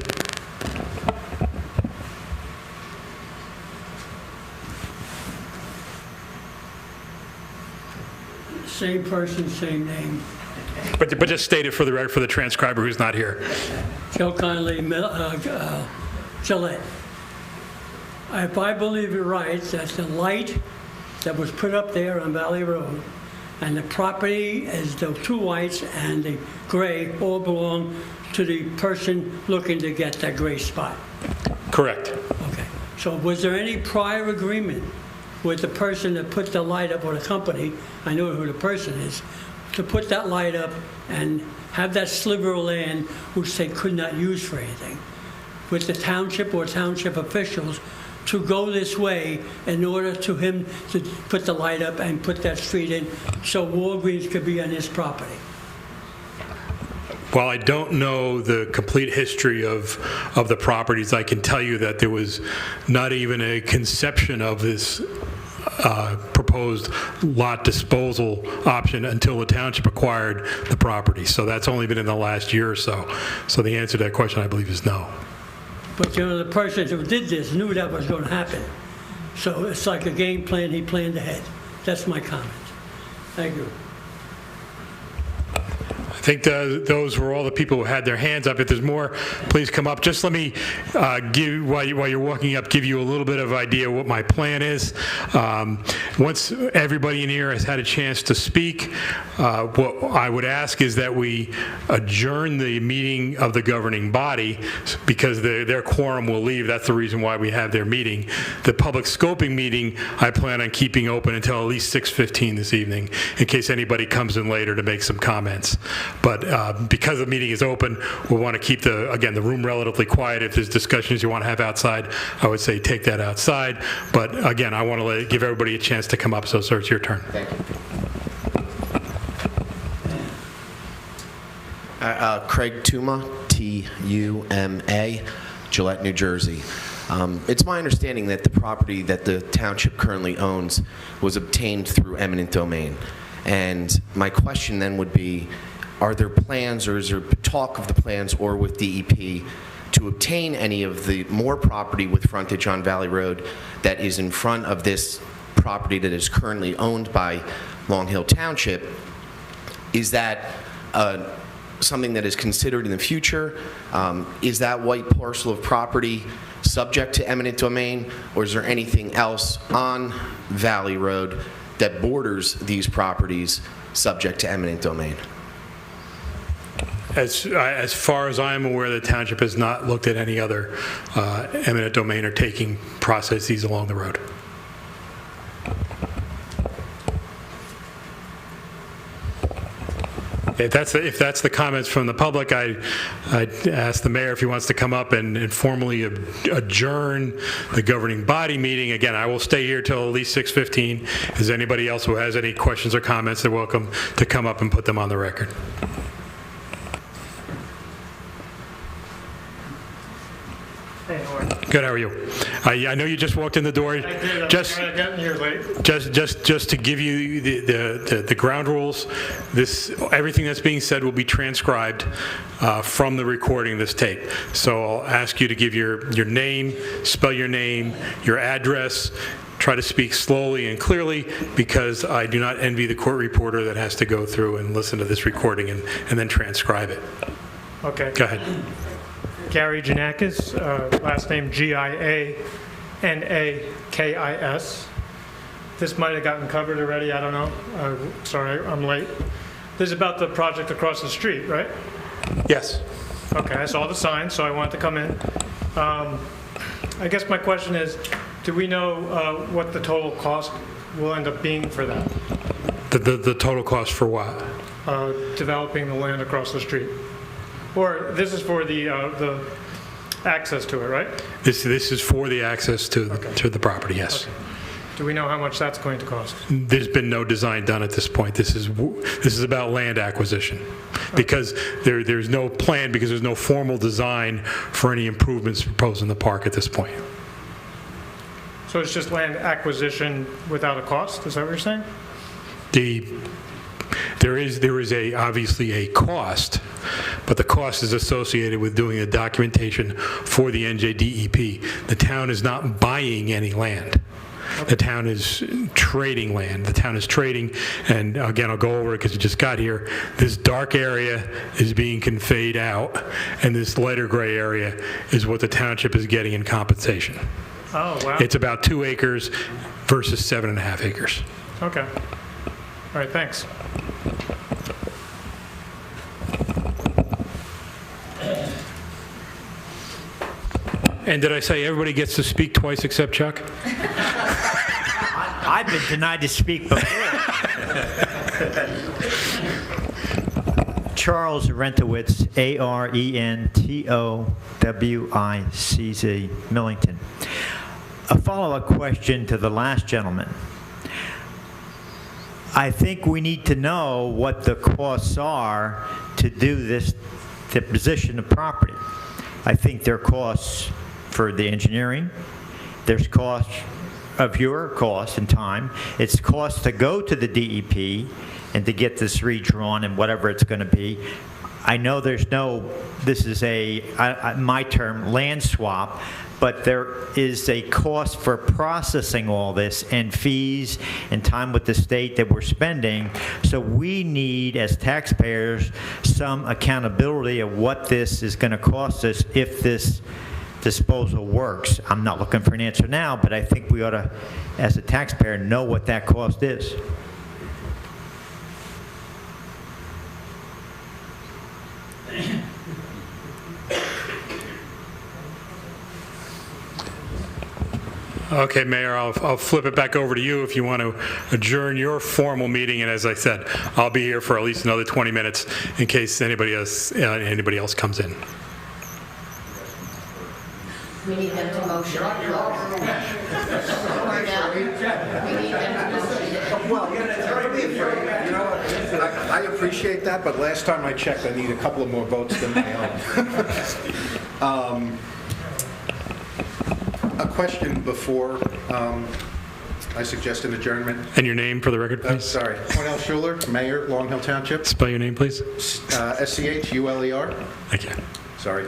Same person, same name. But just state it for the record for the transcriber who's not here. Joe Connolly, Gillette. If I believe it right, that the light that was put up there on Valley Road and the property is the two whites and the gray all belong to the person looking to get that gray spot. Correct. Okay. So was there any prior agreement with the person that put the light up, or the company, I know who the person is, to put that light up and have that sliver of land which they could not use for anything, with the township or township officials to go this way in order to him to put the light up and put that street in so Walgreens could be on his property? While I don't know the complete history of the properties, I can tell you that there was not even a conception of this proposed lot disposal option until the township acquired the property. So that's only been in the last year or so. So the answer to that question, I believe, is no. But you know, the person who did this knew that was going to happen. So it's like a game plan, he planned ahead. That's my comment. Thank you. I think those were all the people who had their hands up. If there's more, please come up. Just let me give, while you're walking up, give you a little bit of idea what my plan is. Once everybody in here has had a chance to speak, what I would ask is that we adjourn the meeting of the governing body because their quorum will leave. That's the reason why we have their meeting. The public scoping meeting, I plan on keeping open until at least 6:15 this evening in case anybody comes in later to make some comments. But because the meeting is open, we'll want to keep the room relatively quiet. If there's discussions you want to have outside, I would say take that outside. But again, I want to give everybody a chance to come up, so sir, it's your turn. Thank you. Craig Tuma, T-U-M-A, Gillette, New Jersey. It's my understanding that the property that the township currently owns was obtained through eminent domain. And my question then would be, are there plans or is there talk of the plans or with DEP to obtain any of the more property with frontage on Valley Road that is in front of this property that is currently owned by Long Hill Township? Is that something that is considered in the future? Is that white parcel of property subject to eminent domain, or is there anything else on Valley Road that borders these properties subject to eminent domain? As far as I'm aware, the township has not looked at any other eminent domain or taking processes along the road. If that's the comments from the public, I'd ask the mayor if he wants to come up and formally adjourn the governing body meeting. Again, I will stay here till at least 6:15. Is anybody else who has any questions or comments, they're welcome to come up and put them on the record. Hey, how are you? Good, how are you? I know you just walked in the door. I did. Just I got in here late. to give you the ground rules, everything that's being said will be transcribed from the recording of this tape. So I'll ask you to give your name, spell your name, your address. Try to speak slowly and clearly because I do not envy the court reporter that has to go through and listen to this recording and then transcribe it. Okay. Go ahead. Gary Giannakis, last name Giannakis. This might have gotten covered already, I don't know. Sorry, I'm late. This is about the project across the street, right? Yes. Okay, I saw the sign, so I wanted to come in. I guess my question is, do we know what the total cost will end up being for that? The total cost for what? Developing the land across the street? Or this is for the access to it, right? This is for the access to the property, yes. Okay. Do we know how much that's going to cost? There's been no design done at this point. This is about land acquisition. Because there's no plan, because there's no formal design for any improvements proposed in the park at this point. So it's just land acquisition without a cost? Is that what you're saying? There is obviously a cost, but the cost is associated with doing the documentation for the NJ DEP. The town is not buying any land. The town is trading land. The town is trading, and again, I'll go over it because it just got here. This dark area is being conveyed out, and this lighter gray area is what the township is getting in compensation. Oh, wow. It's about 2 acres versus 7.5 acres. Okay. All right, thanks. And did I say everybody gets to speak twice except Chuck? I've been denied to speak before. Charles Rentowicz, Arentowicz, Millington. A follow-up question to the last gentleman. I think we need to know what the costs are to do this, to position the property. I think there are costs for the engineering. There's costs of your cost and time. It's cost to go to the DEP and to get this redrawn and whatever it's going to be. I know there's no, this is my term, land swap, but there is a cost for processing all this and fees and time with the state that we're spending. So we need, as taxpayers, some accountability of what this is going to cost us if this disposal works. I'm not looking for an answer now, but I think we ought to, as a taxpayer, know what that cost is. Okay, Mayor, I'll flip it back over to you if you want to adjourn your formal meeting. And as I said, I'll be here for at least another 20 minutes in case anybody else comes in. We need them to motion. We need them to motion. Well, I appreciate that, but last time I checked, I need a couple of more votes than my own. A question before I suggest an adjournment. And your name for the record, please? Sorry. Cornell Schuler, Mayor, Long Hill Township. Spell your name, please. SCHULER. Thank you. Sorry.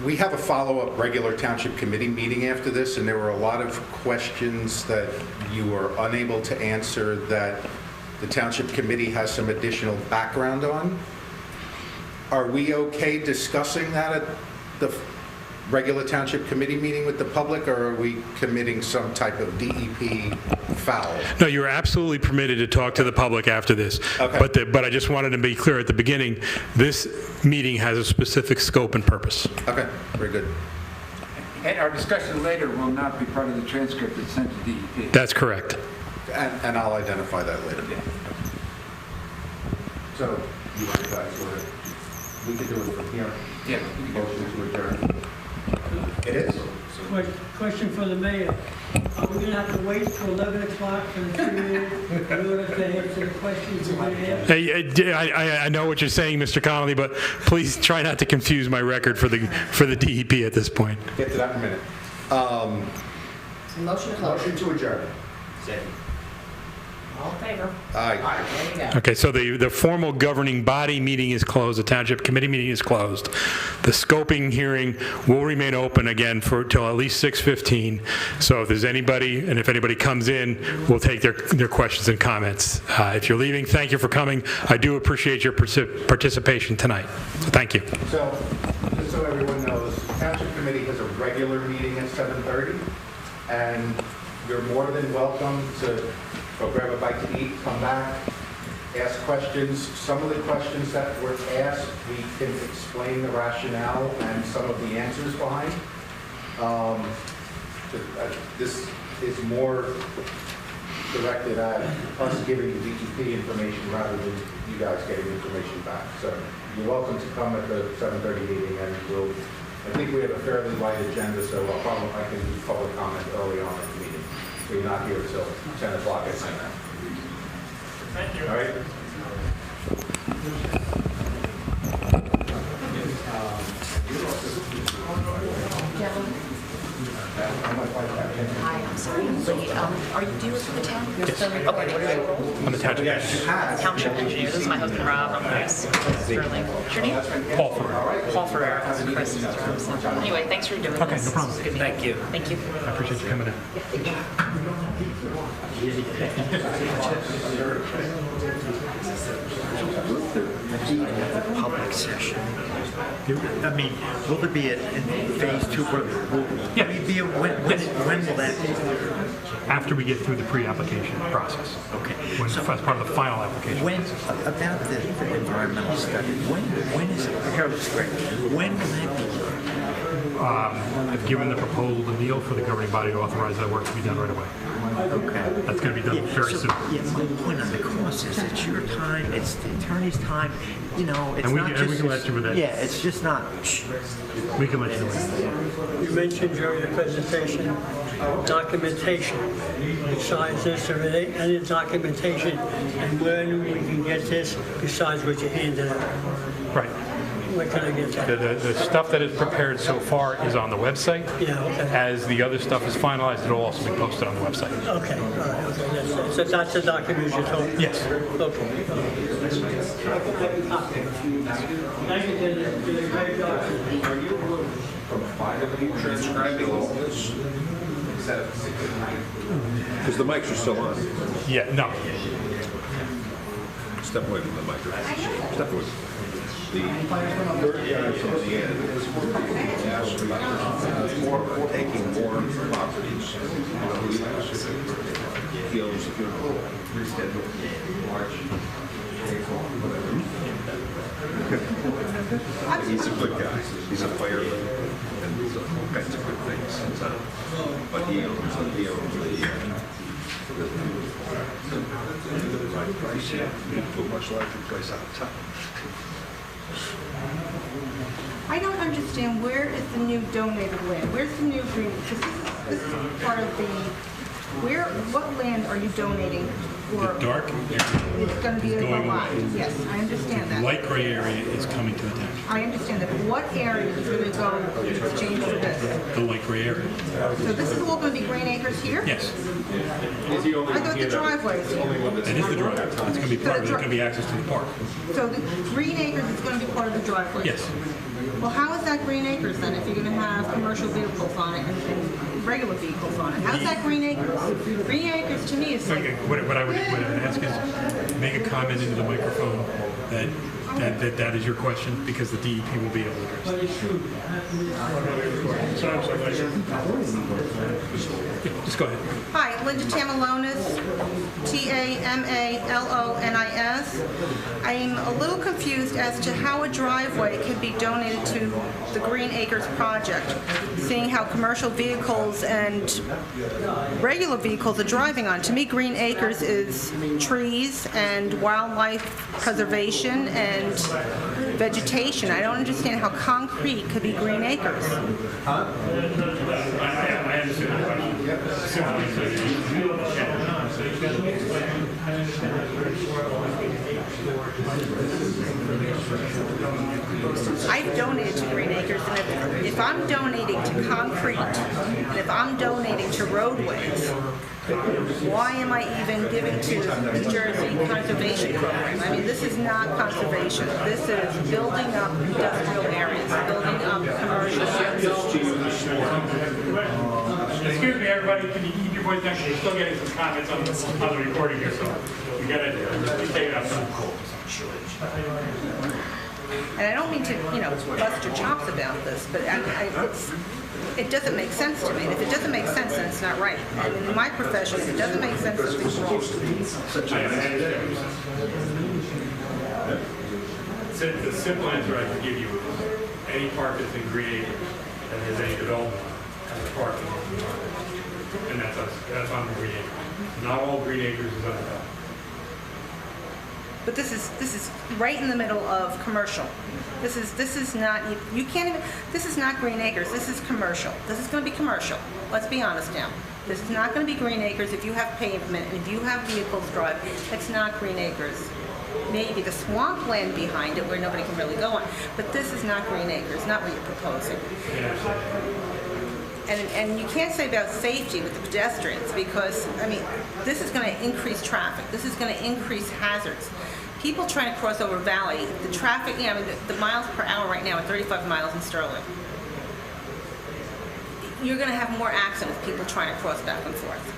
We have a follow-up regular township committee meeting after this, and there were a lot of questions that you were unable to answer that the township committee has some additional background on. Are we okay discussing that at the regular township committee meeting with the public, or are we committing some type of DEP foul? No, you're absolutely permitted to talk to the public after this. Okay. But I just wanted to be clear at the beginning, this meeting has a specific scope and purpose. Okay, very good. And our discussion later will not be part of the transcript that's sent to DEP. That's correct. And I'll identify that later. Yeah. So, you guys, we can do it from here. Yeah. Motion to adjourn. It is. Question for the mayor. Are we going to have to wait till 11 o'clock for the period in order to answer the questions we're going to ask? I know what you're saying, Mr. Connolly, but please try not to confuse my record for the DEP at this point. Get to that in a minute. Motion to close. Motion to adjourn. Second. All in favor? Aye. There you go. Okay, so the formal governing body meeting is closed, the township committee meeting is closed. The scoping hearing will remain open again till at least 6:15. So if there's anybody, and if anybody comes in, we'll take their questions and comments. If you're leaving, thank you for coming. I do appreciate your participation tonight. So thank you. So, just so everyone knows, the township committee has a regular meeting at 7:30, and you're more than welcome to go grab a bite to eat, come back, ask questions. Some of the questions that were asked, we can explain the rationale and some of the answers behind. This is more directed at us giving you DEP information rather than you guys getting information back. So you're welcome to come at the 7:30 meeting, and I think we have a fairly light agenda, so I can do public comment early on at the meeting. So you're not here until 10 o'clock at night. Thank you. All right? Hi, I'm sorry. Are you due with the town? Yes. Okay, what are your roles? I'm the township engineer. Township engineer. This is my husband, Rob. I'm Chris. Sterling. What's your name? Paul Ferrero. Paul Ferrero. Chris. Anyway, thanks for doing Okay, this. no problem. This is good meeting. Thank you. Thank you. I appreciate you coming in. Public session. I mean, will there be in phase two? When will that be? After we get through the pre-application process. Okay. As part of the final application. When, about the environmental study, when is it? Here, let's correct. When will that be? I've given the proposal to Neil for the governing body to authorize that work to be done right away. Okay. That's going to be done very soon. Yeah, my point on the cost is it's your time, it's the attorney's time, you know, it's And we not can- just... and we can let you with that. Yeah, it's just not... We can let you know. You mentioned during the presentation documentation. Besides this, are there any documentation and when we can get this besides what you handed out? Right. Where can I get that? The stuff that is prepared so far is on the website. Yeah, okay. As the other stuff is finalized, it'll also be posted on the website. Okay, all right, okay. So that's the document you're talking? Yes. Okay. Thank you, Dennis. You did a great job. Are you transcribing all this? Because the mics are still on. Yeah, no. Step away from the microphone. Step away. The third guy from the end is taking more properties. Feels He's a good guy. He's a fireman, and he's all kinds of good things. But he owns the much larger place out of town. I don't understand, where is the new donated land? Where's the new green, because this is part of the, what land are you donating? The dark area It's going to be is a going lot. away. Yes, I understand The that. light gray area is coming to the township. I understand that, but what area is going to go in exchange for this? The light gray area. So this is all going to be green acres here? Yes. I thought the driveway is here. That is the driveway. It's going to be part of it. It's going to be access to the park. So the green acres is going to be part of the driveway? Yes. Well, how is that green acres then, if you're going to have commercial vehicles on it and regular vehicles on it? How's that green acres? Green acres to me is like... Okay, what I would ask is make a comment into the microphone that is your question, because the DEP will be able to address it. Yeah, just go ahead. Hi, Linda Tamalonis, Tamalonis. I'm a little confused as to how a driveway could be donated to the Green Acres project, seeing how commercial vehicles and regular vehicles are driving on. To me, Green Acres is trees and wildlife preservation and vegetation. I don't understand how concrete could be Green Acres. I understand the I've donated to Green Acres, and if I'm donating to concrete, and if I'm donating to roadways, why am I even giving to New Jersey Conservation Program? I mean, this is not conservation. This is building up industrial areas, building up commercial areas. Excuse me, everybody, can you keep your voice down? We're still getting some comments on the recording here, so you gotta take it up. And I don't mean to, bust your chops about this, but it doesn't make sense to me. And if it doesn't make sense, then it's not right. And in my profession, if it doesn't make sense, something's wrong. The simple answer I can give you is any park that's in green acres that has any development has a parking. And that's us, that's on the green acres. Not all green acres is undeveloped. But this is right in the middle of commercial. This is not, you can't even, this is not Green Acres, this is commercial. This is gonna be commercial, let's be honest now. This is not gonna be Green Acres if you have pavement and if you have vehicles drive, it's not Green Acres. Maybe the swampland behind it where nobody can really go on, but this is not Green Acres, not what you're proposing. And you can't say about safety with the pedestrians because, I mean, this is going to increase traffic. This is going to increase hazards. People trying to cross over Valley, the traffic, I mean, the miles per hour right now are 35 miles in Sterling. You're going to have more accidents, people trying to cross back and forth.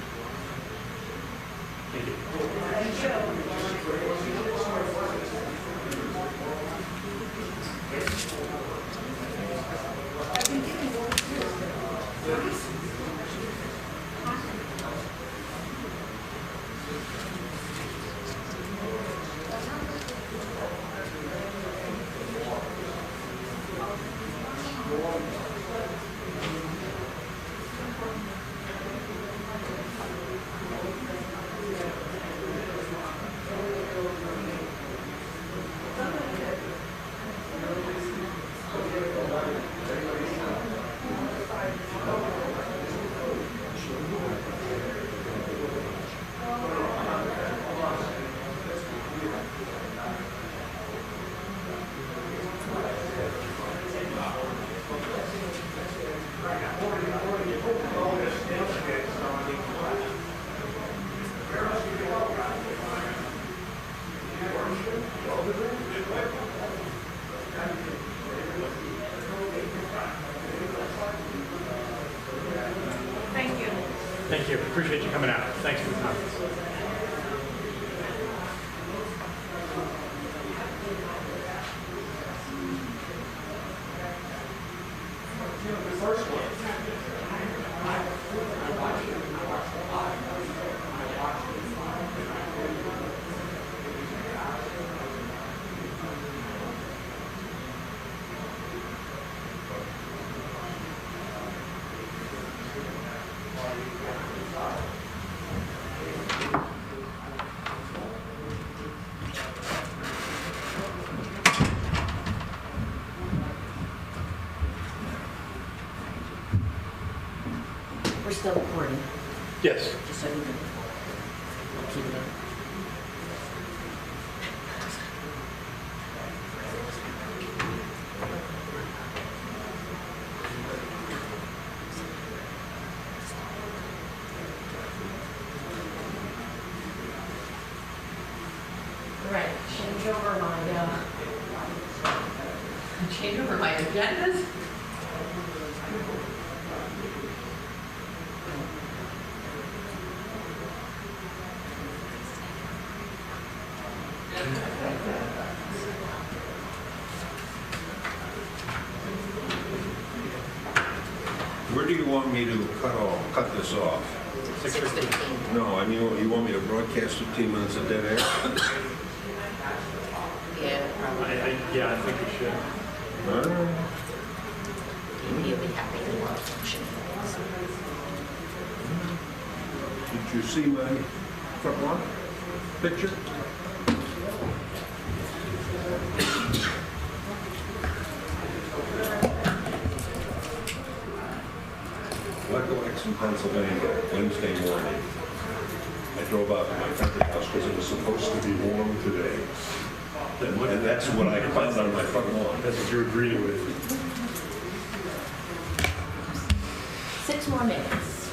Thank you. Thank you, appreciate you coming out. Thanks for the comments. We're still recording. Yes. Just so you know. Keep it in. Right, change over my agendas. Where do you want me to cut this off? 6:15. No, I mean, you want me to broadcast 15 minutes of dead air? Yeah, probably. Yeah, I think we should. All right. You'll be happy to watch. Did you see my front lawn picture? Lex, Pennsylvania, Wednesday morning. I drove out to my country house because it was supposed to be warm today. And that's what I found on my front lawn. That's what you agreed with. 6 more minutes.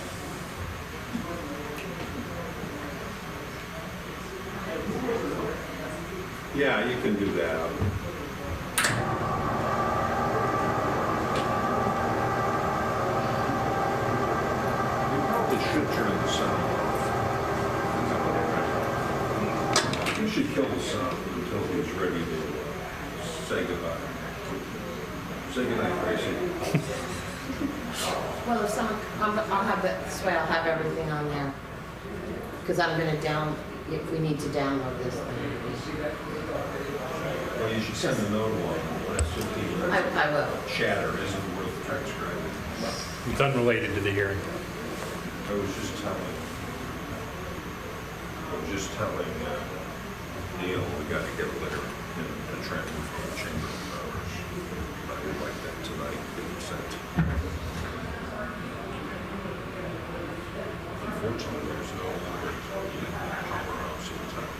Yeah, you can do that. You probably should turn the sound off. You should kill the sound until he's ready to say goodbye. Say goodnight, Gracie. Well, if someone, I'll have it, this way I'll have everything on there. Because I'm going to if we need to download this thing. Well, you should send a note along the last 15 minutes. I will. Chatter isn't worth transcribing. It's unrelated to the hearing. I was just telling Neil, we got to get a letter in a transfer from the Chamber of Commerce. I would like that tonight, being sent. Unfortunately, there's no powerhouse in town.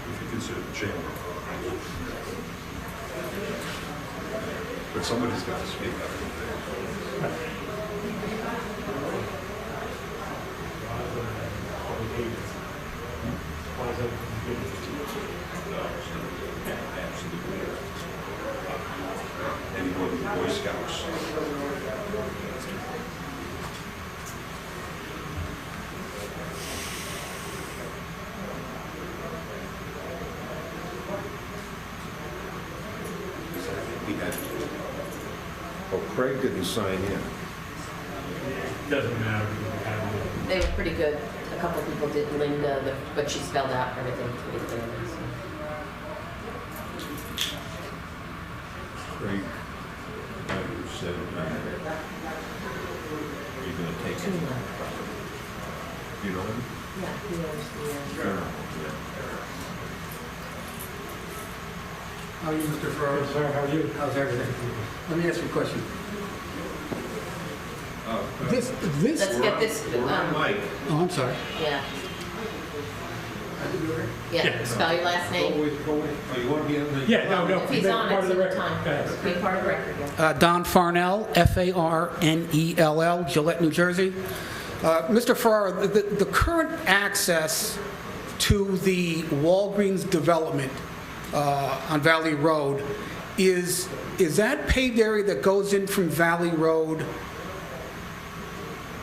If you consider the Chamber of Commerce. But somebody's got to speak up. Any more than the Boy Scouts. We had to. Oh, Craig didn't sign in. Doesn't matter. They were pretty good. A couple people did, Linda, but she spelled out everything pretty clearly. Craig, you said, you're going to take it. You know him? Yeah, he knows the... How are you, Mr. Ferraro? Sir, how are you? How's everything? Let me ask you a question. This. Let's get this... Oh, I'm sorry. Yeah. Yeah, spell your last name. Oh, you want to be on the... Yeah, no. If he's on, it's in the time. Be part of the record, yeah. Don Farnell, Farnell, Gillette, New Jersey. Mr. Ferraro, the current access to the Walgreens development on Valley Road, is that paved area that goes in from Valley Road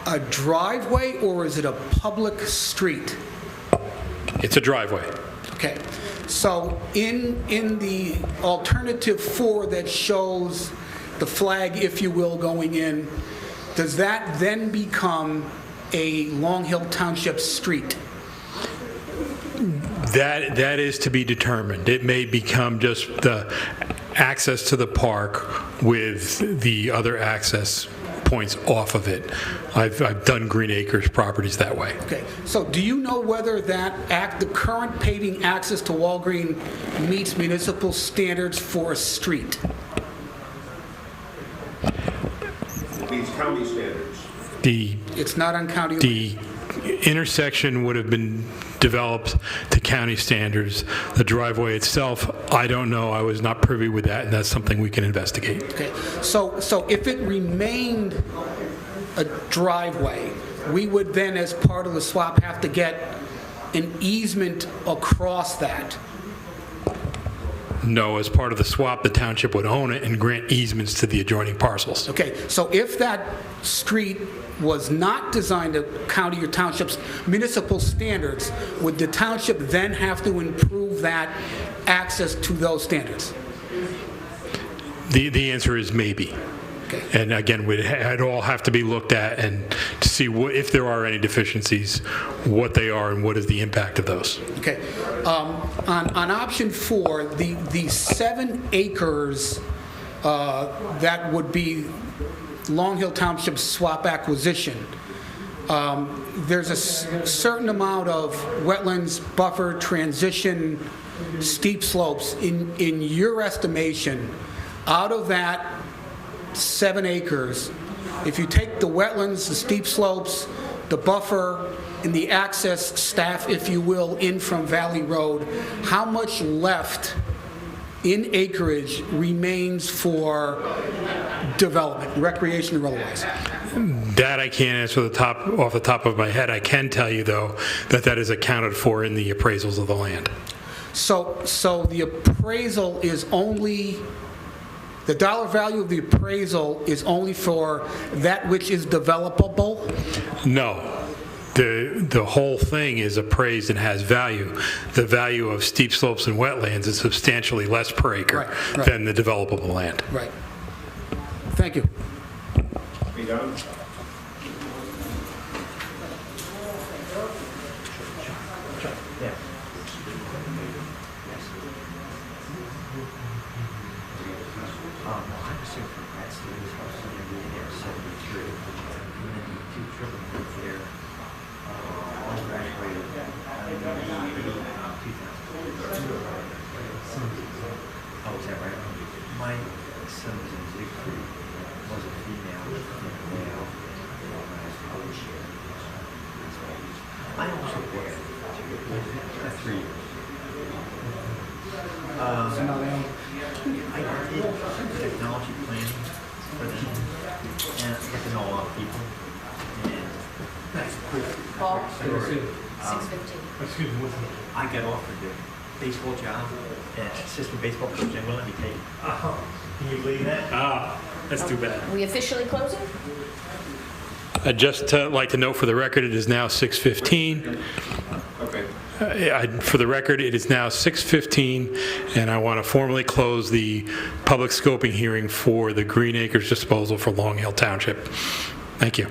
a driveway or is it a public street? It's a driveway. Okay, so in the alternative 4 that shows the flag, if you will, going in, does that then become a Long Hill Township street? That is to be determined. It may become just the access to the park with the other access points off of it. I've done Green Acres properties that way. Okay, so do you know whether the current paving access to Walgreen meets municipal standards for a street? Meets county standards. It's not on county. The intersection would have been developed to county standards. The driveway itself, I don't know. I was not privy with that, and that's something we can investigate. Okay, so if it remained a driveway, we would then, as part of the swap, have to get an easement across that. No, as part of the swap, the township would own it and grant easements to the adjoining parcels. Okay, so if that street was not designed to county or township's municipal standards, would the township then have to improve that access to those standards? The answer is maybe. Okay. And again, it'd all have to be looked at and to see if there are any deficiencies, what they are, and what is the impact of those. Okay. On option 4, the 7 acres that would be Long Hill Township swap acquisition, there's a certain amount of wetlands, buffer, transition, steep slopes. In your estimation, out of that 7 acres, if you take the wetlands, the steep slopes, the buffer, and the access staff, if you will, in from Valley Road, how much left in acreage remains for development, recreation or otherwise? That I can't answer off the top of my head. I can tell you, though, that is accounted for in the appraisals of the land. So the appraisal is only, the dollar value of the appraisal is only for that which is developable? No. the whole thing is appraised and has value. The value of steep slopes and wetlands is substantially less per acre Right. than the developable land. Right. Thank you. Are you done? Oh, is that right? My son was in Siegfried, was a female, male, I also worked 3 years. I did technology planning for them, and I got to know a lot of people. And that's a quick story. 6:15. Excuse me, I got offered the baseball job, and assistant baseball coach, and wouldn't let me take it. Can you believe that? That's too bad. Are we officially closing? I'd just like to note for the record, it is now 6:15. Okay. For the record, it is now 6:15, and I want to formally close the public scoping hearing for the Green Acres disposal for Long Hill Township. Thank you.